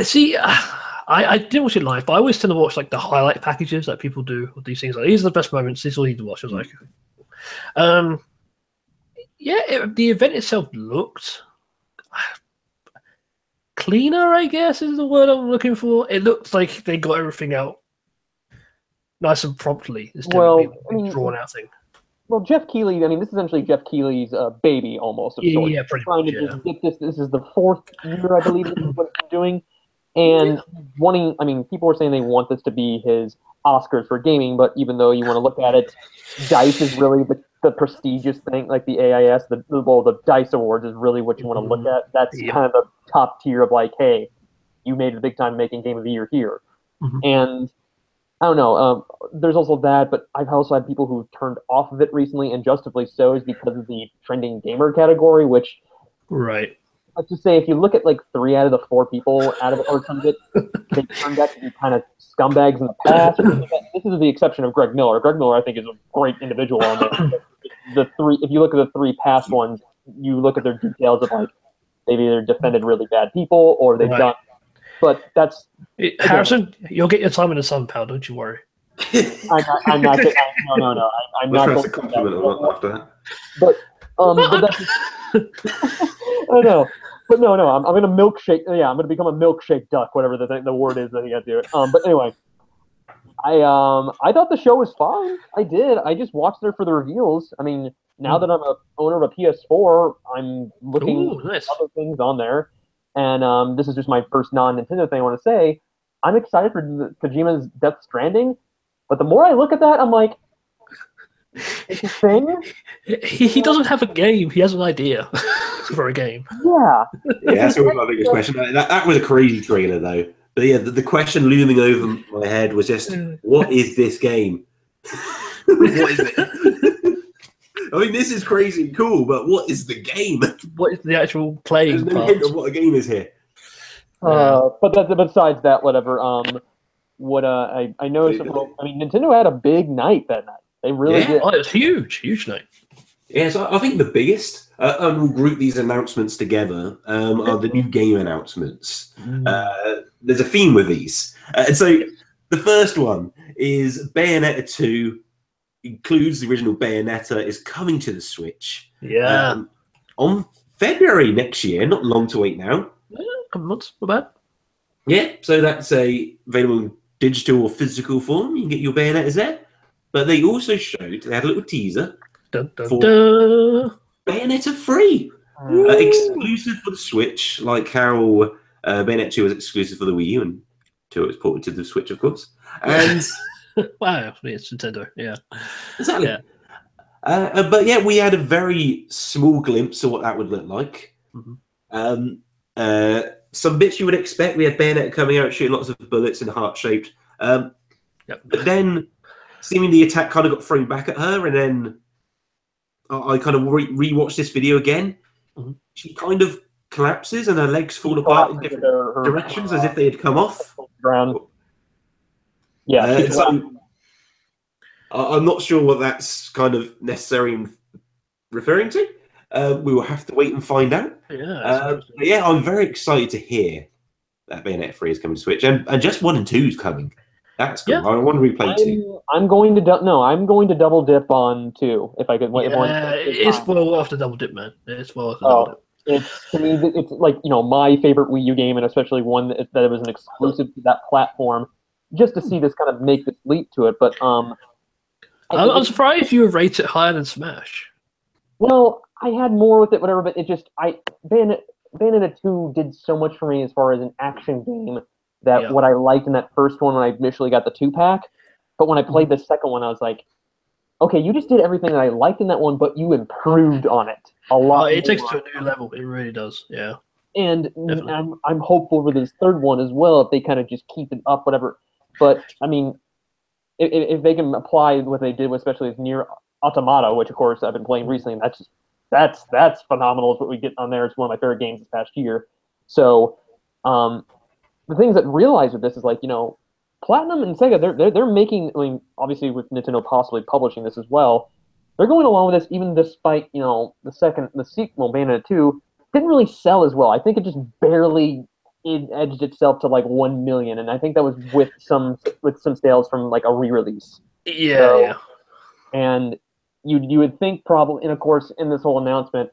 [SPEAKER 3] See, I didn't watch it live, but I always tend to watch the highlight packages that people do with these things. These are the best moments. These are all you need to watch. I was the event itself looked cleaner, I guess is the word I'm looking for. It looked like they got everything out nice and promptly instead of a drawn out thing.
[SPEAKER 2] Well, Jeff Keighley, this is essentially Jeff Keighley's baby almost.
[SPEAKER 3] Yeah, pretty much.
[SPEAKER 2] Just get this. This is the fourth year, I believe, this is what he's doing. And people were saying they want this to be his Oscars for gaming, but even though you want to look at it, DICE is really the prestigious thing, like the AIS, the DICE Awards is really what you want to look at. That's kind of the top tier of hey, you made it big time making Game of the Year here. And I don't know, there's also that, but I've also had people who turned off of it recently, and justifiably so, is because of the trending gamer category, which...
[SPEAKER 3] Right.
[SPEAKER 2] Let's just say if you look at 3 out of the 4 people out of it, or some of it, they turned out to be kind of scumbags in the past. This is the exception of Greg Miller. Greg Miller, I think, is a great individual on this. If you look at the 3 past ones, you look at their details of they've either defended really bad people or they've done. But that's
[SPEAKER 3] Harrison. You'll get your time in the sun, pal. Don't you worry.
[SPEAKER 2] I'm not. No. I'm not going to
[SPEAKER 1] compliment after that.
[SPEAKER 2] But that's. I know, but no. I'm gonna milkshake. Yeah, I'm gonna become a milkshake duck, whatever the word is that you got to do it. But anyway, I thought the show was fine. I did. I just watched there for the reveals. Now that I'm a owner of a PS4, I'm looking at other things on there. And this is just my first non-Nintendo thing I want to say. I'm excited for Kojima's Death Stranding, but the more I look at that, I'm like, it's a thing.
[SPEAKER 3] He doesn't have a game. He has an idea for a game.
[SPEAKER 2] Yeah.
[SPEAKER 1] Yeah, that's always my biggest question. That was a crazy trailer, though. But yeah, the question looming over my head was just, what is this game? What is it? I mean, this is crazy and cool, but what is the game?
[SPEAKER 3] What is the actual playing
[SPEAKER 1] There's no
[SPEAKER 3] part?
[SPEAKER 1] hint of what a game is here.
[SPEAKER 2] But besides that, whatever. What I noticed. I mean, Nintendo had a big night that night. They really did.
[SPEAKER 3] Oh, it was huge night.
[SPEAKER 1] Yeah, so I think the biggest, and we'll group these announcements together, are the new game announcements. There's a theme with these. And so the first one is Bayonetta 2, includes the original Bayonetta, is coming to the Switch.
[SPEAKER 3] Yeah.
[SPEAKER 1] On February next year, not long to wait now.
[SPEAKER 3] Yeah, a couple months, not bad.
[SPEAKER 1] Yeah, so that's available in digital or physical form. You can get your Bayonettas there. But they also showed, they had a little teaser for Bayonetta 3. Exclusive for the Switch, like how Bayonetta 2 was exclusive for the Wii U, and 2 was ported to the Switch, of course. And
[SPEAKER 3] wow, it's Nintendo, yeah.
[SPEAKER 1] Exactly.
[SPEAKER 3] Yeah.
[SPEAKER 1] But yeah, we had a very small glimpse of what that would look like. Some bits you would expect. We had Bayonetta coming out, shooting lots of bullets and heart-shaped. But then, seemingly the attack kind of got thrown back at her, and then I kind of re-watched this video again. She kind of collapses, and her legs fall apart in different directions, as if they had come off.
[SPEAKER 2] Yeah.
[SPEAKER 1] So I'm not sure what that's kind of necessarily referring to. We will have to wait and find out. Yeah, I'm very excited to hear that Bayonetta 3 is coming to Switch, and just 1 and 2 is coming. That's cool. I want to replay 2.
[SPEAKER 2] I'm going to double dip on 2 if I could.
[SPEAKER 3] It's well after double dip, man. It's well after double dip.
[SPEAKER 2] It's, to me, it's like, my favorite Wii U game, and especially one that was an exclusive to that platform. Just to see this kind of make this leap to it, but I'm
[SPEAKER 3] surprised you rate it higher than Smash.
[SPEAKER 2] Well, I had more with it, whatever, but it just Bayonetta 2 did so much for me as far as an action game that what I liked in that first one when I initially got the 2-pack, but when I played the second one, I was like, okay, you just did everything that I liked in that one, but you improved on it a lot.
[SPEAKER 3] It takes it to a new level. It really does. Yeah.
[SPEAKER 2] And I'm hopeful for this third one as well if they kind of just keep it up, whatever. But I mean, if they can apply what they did, especially with Nier Automata, which of course I've been playing recently, and that's phenomenal. Is what we get on there. It's one of my favorite games this past year. So, the things that realize with this is like, Platinum and Sega, they're making. I mean, obviously with Nintendo possibly publishing this as well, they're going along with this even despite the sequel Bayonetta 2 didn't really sell as well. I think it just barely edged itself to like 1 million, and I think that was with some sales from like a re-release.
[SPEAKER 3] Yeah.
[SPEAKER 2] And you would think probably, and of course in this whole announcement,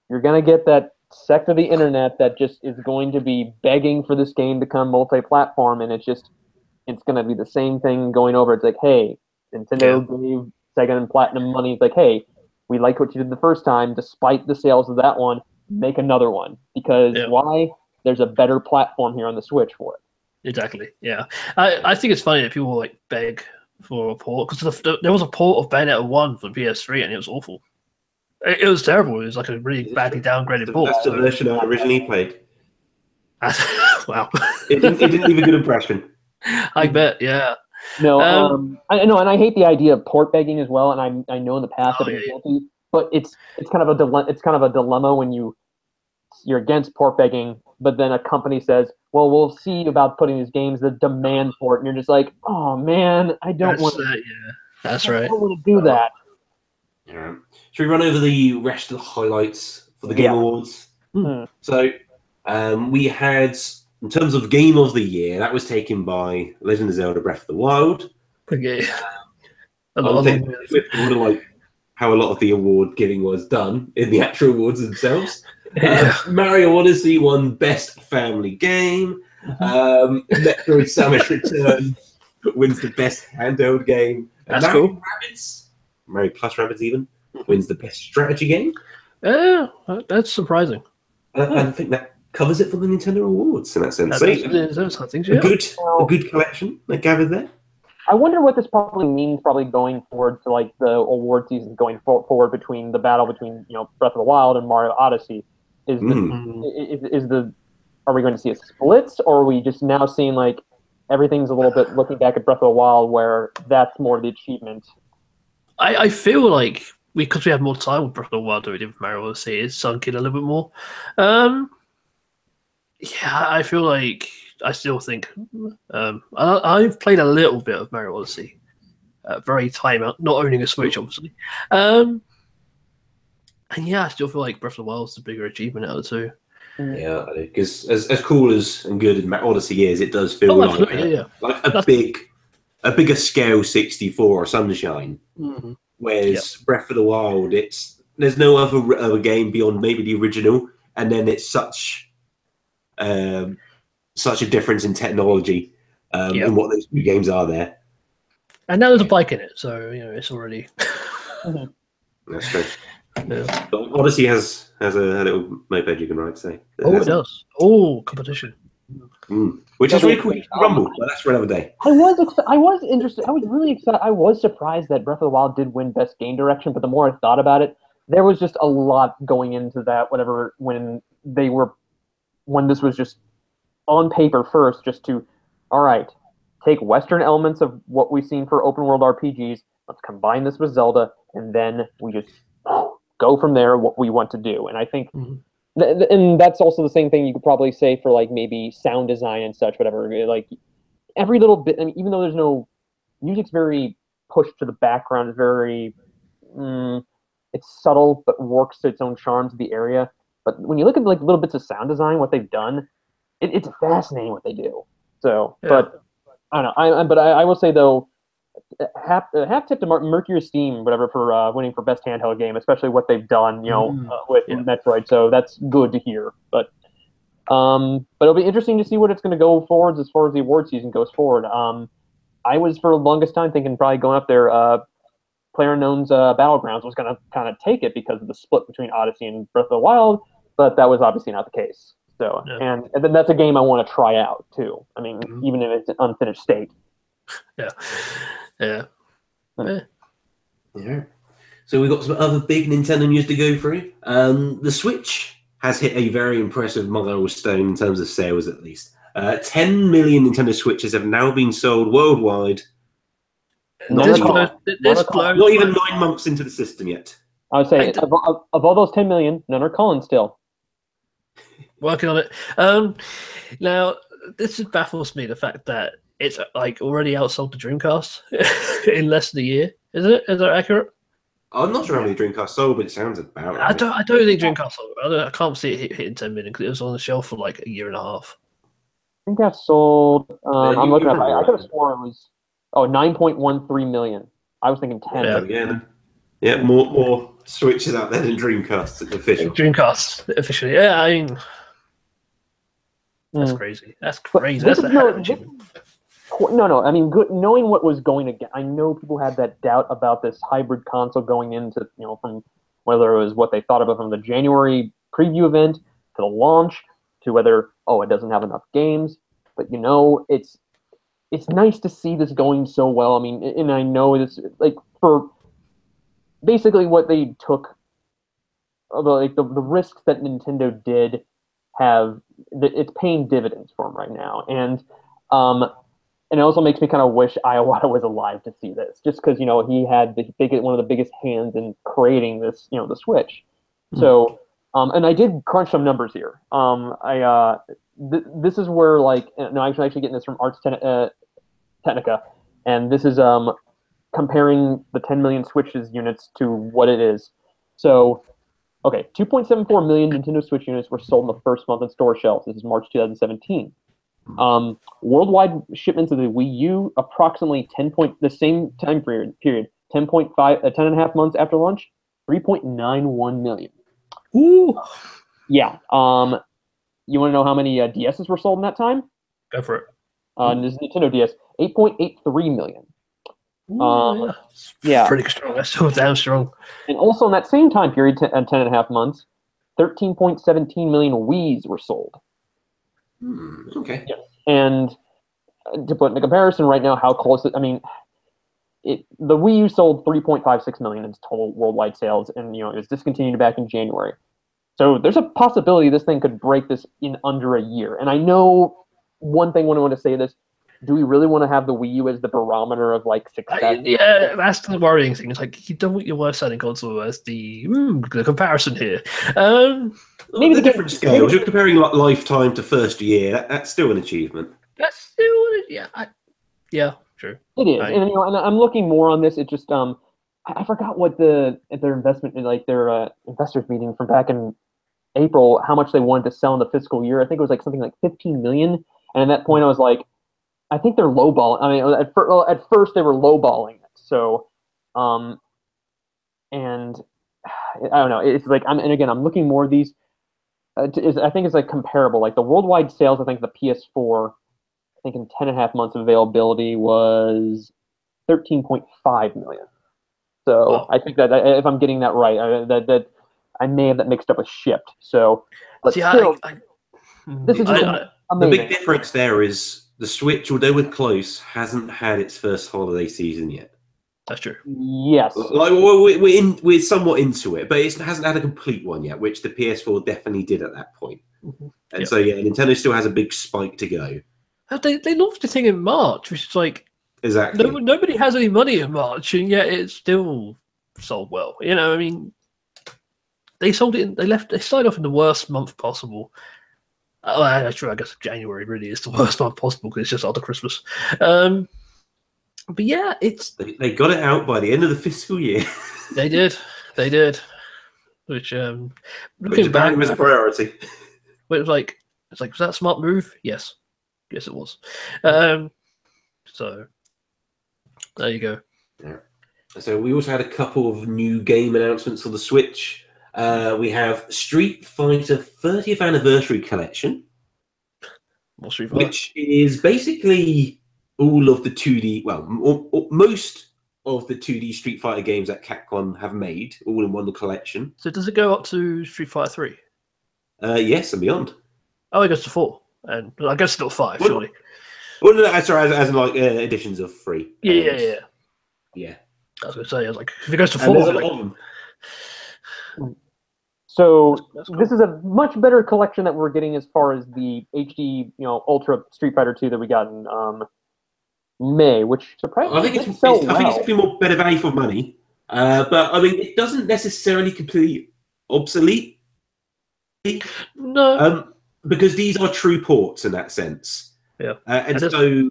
[SPEAKER 2] you're gonna get that sect of the internet that just is going to be begging for this game to come multi-platform, and it's gonna be the same thing going over. It's like, hey, Nintendo gave Sega and Platinum money. It's like, hey, we liked what you did the first time, despite the sales of that one, make another one. Because why? There's a better platform here on the Switch for it.
[SPEAKER 3] Exactly, yeah. I think it's funny that people like beg for a port, because there was a port of Bayonetta 1 for PS3 and it was awful. It was terrible. It was like a really badly downgraded port.
[SPEAKER 1] That's the version I originally played.
[SPEAKER 3] Wow.
[SPEAKER 1] It didn't leave a good impression.
[SPEAKER 3] I bet, yeah.
[SPEAKER 2] No, I know, and I hate the idea of port begging as well, and I know in the past I've been guilty, but it's kind of a dilemma when you're against port begging, but then a company says, well, we'll see about putting these games that demand for it, and you're just like, oh man, I don't want to.
[SPEAKER 3] That's right.
[SPEAKER 2] I don't want to do that.
[SPEAKER 1] Yeah. Should we run over the rest of the highlights for the Game Awards? So we had, in terms of Game of the Year, that was taken by Legend of Zelda Breath of the Wild.
[SPEAKER 3] Okay.
[SPEAKER 1] Like how a lot of the award giving was done in the actual awards themselves. Mario Odyssey won Best Family Game. Metroid Samus Return wins the Best Handheld Game.
[SPEAKER 3] That's cool.
[SPEAKER 1] Mario Plus Rabbids even wins the Best Strategy Game.
[SPEAKER 3] Yeah, that's surprising.
[SPEAKER 1] I think covers it for the Nintendo Awards in that sense. So,
[SPEAKER 3] Those things,
[SPEAKER 1] a good collection they gathered there.
[SPEAKER 2] I wonder what this probably means. Probably going forward to like the award season, going forward between the battle between Breath of the Wild and Mario Odyssey. Is the are we going to see a splits, or are we just now seeing like everything's a little bit looking back at Breath of the Wild, where that's more the achievement?
[SPEAKER 3] I feel like because we have more time with Breath of the Wild than we did with Mario Odyssey, it's sunk in a little bit more. Yeah, I feel like I still think I've played a little bit of Mario Odyssey, very time out, not owning a Switch, obviously. And yeah, I still feel like Breath of the Wild is the bigger achievement out of the two.
[SPEAKER 1] Yeah, because as cool and good as Odyssey is, it does feel like a bigger scale 64 or Sunshine.
[SPEAKER 3] Mm-hmm.
[SPEAKER 1] Whereas Breath of the Wild, there's no other game beyond maybe the original, and then it's such a difference in technology in what those two games are there. And
[SPEAKER 3] now there's a bike in it, so it's already.
[SPEAKER 1] That's true.
[SPEAKER 3] Yeah.
[SPEAKER 1] But Odyssey has a little moped you can ride. So
[SPEAKER 3] it does. Oh, competition.
[SPEAKER 1] Which is really cool. Rumble, but that's for another day.
[SPEAKER 2] I was interested. I was really excited. I was surprised that Breath of the Wild did win Best Game Direction, but the more I thought about it, there was just a lot going into that. Whatever when this was just on paper first, just to take Western elements of what we've seen for open world RPGs. Let's combine this with Zelda, and then we just go from there. What we want to do, and I think. Mm-hmm. And that's also the same thing you could probably say for like maybe sound design and such, whatever. Like every little bit, even though there's no music's very pushed to the background, it's very it's subtle but works to its own charms of the area. But when you look at like little bits of sound design, what they've done, it's fascinating what they do. So, but I don't know. I will say though, half tip to Mercury Steam, whatever, for winning for best handheld game, especially what they've done, with Metroid. So that's good to hear. But it'll be interesting to see what it's going to go forward as far as the award season goes forward. I was for the longest time thinking probably going up there, PlayerUnknown's Battlegrounds was going to kind of take it because of the split between Odyssey and Breath of the Wild, but that was obviously not the case. So and then that's a game I want to try out too. I mean, even in its unfinished state.
[SPEAKER 1] Yeah. So we've got some other big Nintendo news to go through. The Switch has hit a very impressive milestone in terms of sales, at least. 10 million Nintendo Switches have now been sold worldwide. Not even 9 months into the system yet.
[SPEAKER 2] I would say of all those 10 million, none are Colin still.
[SPEAKER 3] Working on it. Now, this just baffles me, the fact that it's like already outsold the Dreamcast in less than a year. Is it? Is that accurate?
[SPEAKER 1] I'm not sure how many Dreamcast sold, but it sounds about right.
[SPEAKER 3] I don't think Dreamcast sold. I can't see it hitting 10 million because it was on the shelf for like a year and a half.
[SPEAKER 2] Dreamcast sold. I'm looking up. I could have sworn it was 9.13 million. I was thinking 10.
[SPEAKER 1] Yeah, more Switches out there than Dreamcasts officially.
[SPEAKER 3] Dreamcast officially. Yeah, I mean. That's crazy. That's crazy. That's
[SPEAKER 2] No. I mean, knowing what was going to get, I know people had that doubt about this hybrid console going into, from whether it was what they thought about from the January preview event to the launch to whether, it doesn't have enough games. But, it's nice to see this going so well. I mean, and I know this, like, for basically what they took, like the risks that Nintendo did it's paying dividends for him right now. And it also makes me kind of wish Iwata was alive to see this, just because he had one of the biggest hands in creating this, the Switch. So, and I did crunch some numbers here. This is where I'm actually getting this from Ars Technica, and this is comparing the 10 million Switches units to what it is. So, 2.74 million Nintendo Switch units were sold in the first month on store shelves. This is March 2017. Worldwide shipments of the Wii U, approximately the same time period, 10.5 months after launch, 3.91 million.
[SPEAKER 3] Ooh.
[SPEAKER 2] Yeah. You want to know how many DSs were sold in that time?
[SPEAKER 3] Go for it.
[SPEAKER 2] This is Nintendo DS, 8.83 million.
[SPEAKER 3] Yeah. Pretty strong. That's still damn strong.
[SPEAKER 2] And also in that same time period, 10.5 months, 13.17 million Wiis were sold.
[SPEAKER 1] Okay.
[SPEAKER 2] Yes. And to put into comparison right now, how close it, I mean, the Wii U sold 3.56 million in total worldwide sales, and it was discontinued back in January. So there's a possibility this thing could break this in under a year. And I know one thing when I want to say this, do we really want to have the Wii U as the barometer of like success?
[SPEAKER 3] Yeah, that's the worrying thing. It's like you don't want your worst-selling console as the comparison here.
[SPEAKER 2] Maybe
[SPEAKER 1] the different scales. You're comparing like lifetime to first year. That's still an achievement.
[SPEAKER 3] That's still, yeah, true.
[SPEAKER 2] It is, and and I'm looking more on this. It just I forgot what their investment in like their investors meeting from back in April, how much they wanted to sell in the fiscal year. I think it was like something like 15 million. And at that point, I was like, I think they're lowballing. I mean, at first they were lowballing it. So, and I don't know. It's like and again, I'm looking more of these. I think it's like comparable. Like the worldwide sales, I think the PS4, I think in 10.5 months of availability was 13.5 million. So I think that if I'm getting that right, that I may have that mixed up with shipped. So, but still, this is just amazing.
[SPEAKER 1] The big difference there is the Switch, although we're close, hasn't had its first holiday season yet.
[SPEAKER 3] That's true.
[SPEAKER 2] Yes.
[SPEAKER 1] Like we're somewhat into it, but it hasn't had a complete one yet, which the PS4 definitely did at that point. And so Nintendo still has a big spike to go.
[SPEAKER 3] They launched the thing in March, which is like
[SPEAKER 1] exactly
[SPEAKER 3] nobody has any money in March, and yet it still sold well. I mean, they sold it. They started off in the worst month possible. Actually, I guess January really is the worst month possible because it's just after Christmas. But yeah,
[SPEAKER 1] they got it out by the end of the fiscal year.
[SPEAKER 3] They did. Which
[SPEAKER 1] looking back was a priority.
[SPEAKER 3] But was that a smart move? Yes, it was. So there you go.
[SPEAKER 1] Yeah. So we also had a couple of new game announcements for the Switch. We have Street Fighter 30th Anniversary Collection, which is basically all of the 2D, most of the 2D Street Fighter games that Capcom have made, all in one collection.
[SPEAKER 3] So does it go up to Street Fighter 3?
[SPEAKER 1] Yes, and beyond.
[SPEAKER 3] Oh, it goes to 4, and I guess still 5, surely.
[SPEAKER 1] Well, no, sorry, as in like editions of 3.
[SPEAKER 3] Yeah. I was going to say, I was like, if it goes to 4,
[SPEAKER 1] there's a lot of them.
[SPEAKER 2] So this is a much better collection that we're getting as far as the HD, Ultra Street Fighter 2 that we got in May, which surprisingly
[SPEAKER 1] I think it's a more better value for money. But I mean, it doesn't necessarily completely obsolete.
[SPEAKER 3] No,
[SPEAKER 1] because these are true ports in that sense.
[SPEAKER 3] Yeah,
[SPEAKER 1] and so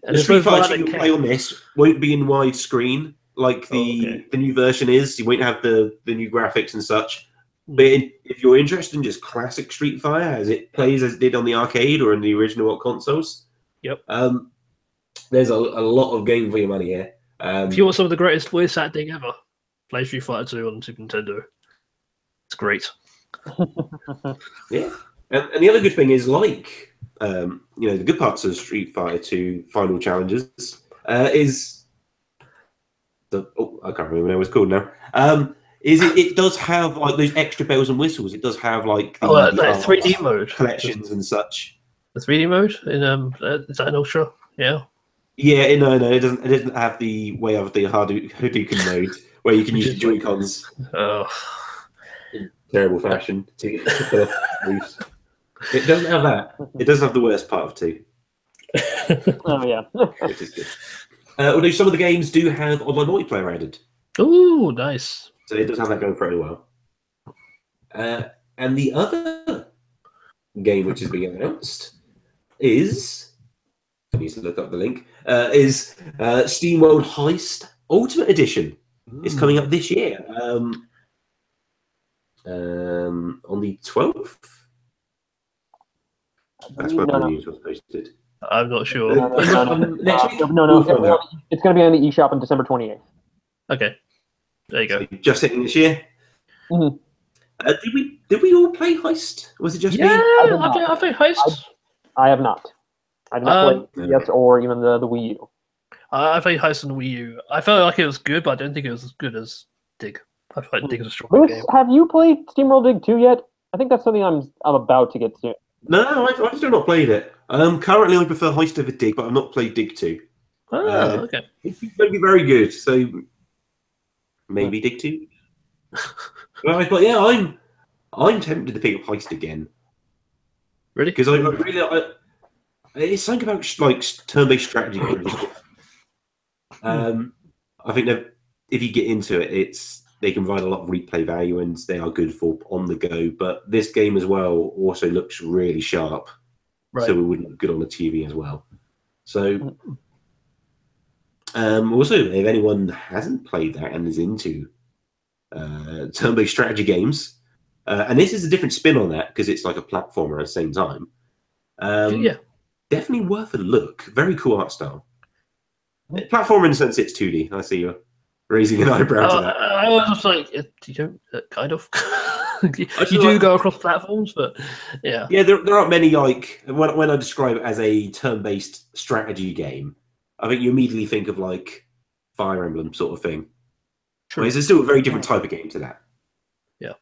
[SPEAKER 1] the Street Fighter you play on this won't be in widescreen like the new version is. You won't have the new graphics and such. But if you're interested in just classic Street Fighter, as it plays as it did on the arcade or in the original consoles, there's a lot of game for your money here.
[SPEAKER 3] If you want some of the greatest voice acting ever, play Street Fighter 2 on Super Nintendo. It's great.
[SPEAKER 1] Yeah, and the other good thing is, like, the good parts of Street Fighter 2 Final Challenges is I can't remember what it's called now. It does have like those extra bells and whistles. It does have like the
[SPEAKER 3] 3D mode
[SPEAKER 1] collections and such.
[SPEAKER 3] The 3D mode in is that an Ultra? Yeah.
[SPEAKER 1] Yeah, no, it doesn't. It doesn't have the way of the Hadouken mode where you can use the Joy-Cons. In terrible fashion to put off moves. It doesn't have that. It does have the worst part of 2.
[SPEAKER 2] Oh yeah,
[SPEAKER 1] which is good. Although some of the games do have online multiplayer added.
[SPEAKER 3] Ooh, nice.
[SPEAKER 1] So it does have that going very well. And the other game which is being announced is, I need to look up the link, is SteamWorld Heist Ultimate Edition. It's coming up this year. On the 12th? That's when the news was posted.
[SPEAKER 3] I'm not sure.
[SPEAKER 1] Next week?
[SPEAKER 2] No. It's going to be on the eShop on December 28th.
[SPEAKER 3] Okay. There you go.
[SPEAKER 1] So just hitting this year.
[SPEAKER 2] Mm-hmm.
[SPEAKER 1] Did we all play Heist? Was it just me?
[SPEAKER 3] I played Heist.
[SPEAKER 2] I have not. I have not played DS or even the Wii U.
[SPEAKER 3] I played Heist on the Wii U. I felt like it was good, but I don't think it was as good as Dig. I feel like Dig is a strong
[SPEAKER 2] Lewis,
[SPEAKER 3] game.
[SPEAKER 2] have you played SteamWorld Dig 2 yet? I think that's something I'm about to get to.
[SPEAKER 1] No, I've still not played it. Currently, I prefer Heist over Dig, but I've not played Dig 2.
[SPEAKER 3] Oh, okay.
[SPEAKER 1] It's going to be very good, so maybe Dig 2. But yeah, I'm tempted to pick up Heist again.
[SPEAKER 3] Really?
[SPEAKER 1] Because it's something about like turn-based strategy games. I think that if you get into it, they can provide a lot of replay value and they are good for on the go. But this game as well also looks really sharp,
[SPEAKER 3] Right.
[SPEAKER 1] so it would look good on the TV as well. So, also, if anyone hasn't played that and is into turn-based strategy games, and this is a different spin on that because it's like a platformer at the same time.
[SPEAKER 3] Yeah.
[SPEAKER 1] Definitely worth a look. Very cool art style. Platformer in the sense it's 2D. I see you raising an eyebrow to that.
[SPEAKER 3] I was just like, you don't, kind of. you do
[SPEAKER 1] like,
[SPEAKER 3] go across platforms, but yeah.
[SPEAKER 1] Yeah, there aren't many, like, when I describe it as a turn-based strategy game, I think you immediately think of, like, Fire Emblem sort of thing.
[SPEAKER 3] True.
[SPEAKER 1] Whereas it's still a very different type of game to that.
[SPEAKER 3] Yeah.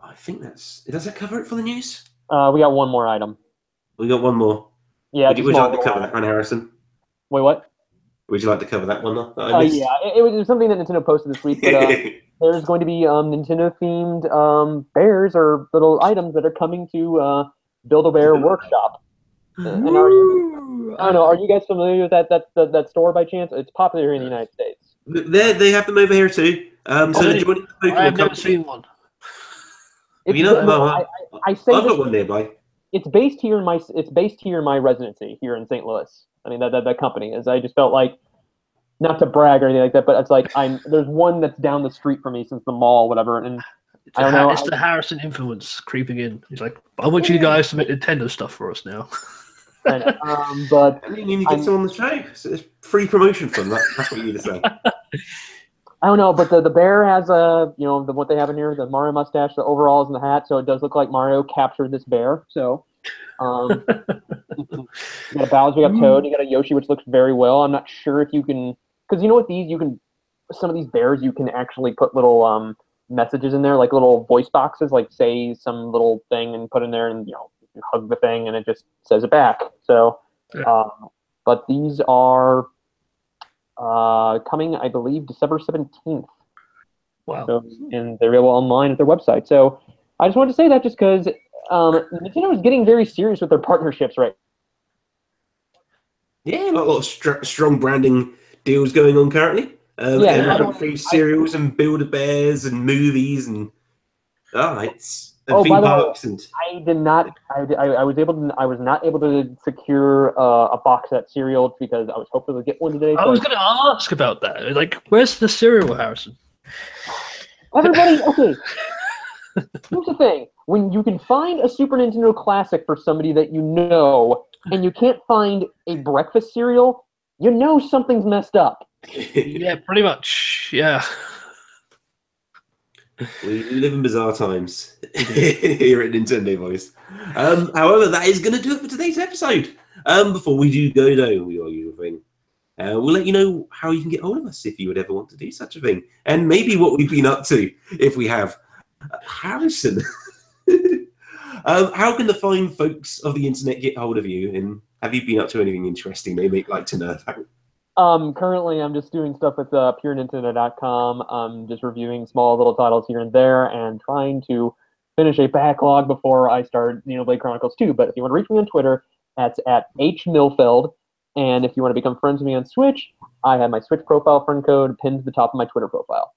[SPEAKER 1] I think that's... Does that cover it for the news?
[SPEAKER 2] We got one more item.
[SPEAKER 1] We got one more.
[SPEAKER 2] Yeah.
[SPEAKER 1] Would you like to cover that one, Harrison?
[SPEAKER 2] Wait, what?
[SPEAKER 1] Would you like to cover that one, though? That I missed?
[SPEAKER 2] Yeah, it was something that Nintendo posted this week, but there's going to be Nintendo-themed bears or little items that are coming to Build-A-Bear Workshop. And I don't know, are you guys familiar with that store by chance? It's popular here in the United States.
[SPEAKER 1] They have them over here too. So they're joining the Pokemon
[SPEAKER 3] I've never
[SPEAKER 1] company.
[SPEAKER 3] seen one.
[SPEAKER 1] You know,
[SPEAKER 2] I say
[SPEAKER 1] I've got one nearby.
[SPEAKER 2] It's based here in my residency here in St. Louis. I mean that company is. I just felt like, not to brag or anything like that, but it's like there's one that's down the street from me since the mall, whatever. And I don't know.
[SPEAKER 3] It's the Harrison influence creeping in. He's like, I want you guys to make Nintendo stuff for us now.
[SPEAKER 2] But
[SPEAKER 1] I mean, you get someone on the show. It's free promotion from that. That's what you need to say.
[SPEAKER 2] I don't know, but the bear has what they have in here, the Mario mustache, the overalls, and the hat. So it does look like Mario captured this bear. So, you got a Bowser, you got Toad, you got a Yoshi, which looks very well. I'm not sure if you can, because you know what some of these bears you can actually put little messages in there, like little voice boxes, like say some little thing and put in there, and you hug the thing and it just says it back. So, but these are. Coming, I believe, December 17th.
[SPEAKER 3] Wow.
[SPEAKER 2] So, and they're available online at their website. So I just wanted to say that just because Nintendo is getting very serious with their partnerships right
[SPEAKER 1] Yeah, a lot of strong branding deals going on currently. Free cereals and Build-A-Bears and movies and theme parks. And
[SPEAKER 2] I did not. I was not able to secure a box set cereal because I was hoping to get one today.
[SPEAKER 3] I was going to ask about that. Like, where's the cereal, Harrison?
[SPEAKER 2] Everybody, okay. Here's the thing: when you can find a Super Nintendo classic for somebody that you know, and you can't find a breakfast cereal, you know something's messed up.
[SPEAKER 3] Yeah, pretty much. Yeah.
[SPEAKER 1] We live in bizarre times here at Nintendo Voice. However, that is going to do it for today's episode. Before we do go though, we are usual thing. We'll let you know how you can get hold of us if you would ever want to do such a thing, and maybe what we've been up to if we have. Harrison, how can the fine folks of the internet get hold of you? And have you been up to anything interesting they might like to know about?
[SPEAKER 2] Currently, I'm just doing stuff with purenintendo.com. I'm just reviewing small little titles here and there and trying to finish a backlog before I start Xenoblade Chronicles 2. But if you want to reach me on Twitter, that's at @hmilfeld. And if you want to become friends with me on Switch, I have my Switch profile friend code pinned to the top of my Twitter profile.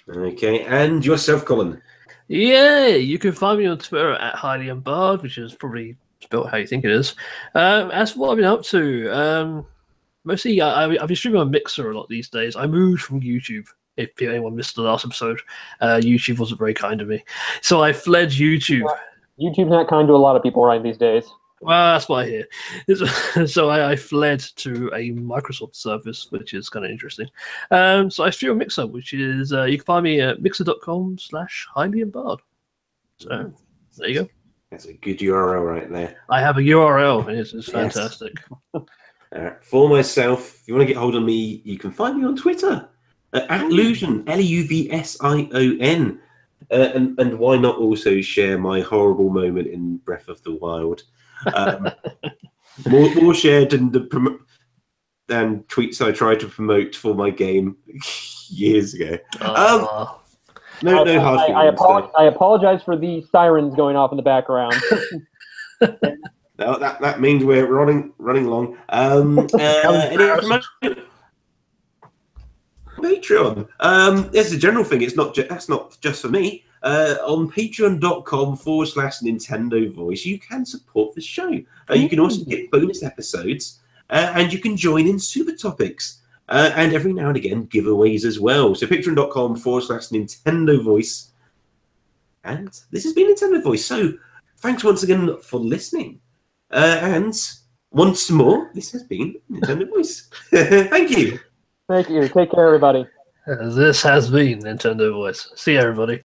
[SPEAKER 1] Okay, and yourself, Colin?
[SPEAKER 3] Yeah, you can find me on Twitter at HighlyandBard, which is probably spelled how you think it is. As for what I've been up to, mostly I've been streaming on Mixer a lot these days. I moved from YouTube. If anyone missed the last episode, YouTube wasn't very kind to me, so I fled YouTube.
[SPEAKER 2] YouTube's not kind to a lot of people right these days.
[SPEAKER 3] Well, that's what I hear. So I fled to a Microsoft service, which is kind of interesting. So I stream on Mixer, which is you can find me at mixer.com/HighlyandBard. So there you go.
[SPEAKER 1] That's a good URL right there.
[SPEAKER 3] I have a URL, and it's fantastic.
[SPEAKER 1] For myself, if you want to get hold of me, you can find me on Twitter at Lusion, Luvsion. And why not also share my horrible moment in Breath of the Wild? More shared than tweets I tried to promote for my game years ago. No hard feelings.
[SPEAKER 2] I apologize for the sirens going off in the background.
[SPEAKER 1] No, that means we're running along. Patreon. It's a general thing. That's not just for me. On patreon.com/Nintendo Voice, you can support the show. You can also get bonus episodes, and you can join in Super Topics, and every now and again giveaways as well. So patreon.com/Nintendo Voice. And this has been Nintendo Voice. So thanks once again for listening. And once more, this has been Nintendo Voice. Thank you.
[SPEAKER 2] Thank you. Take care, everybody.
[SPEAKER 3] This has been Nintendo Voice. See you, everybody.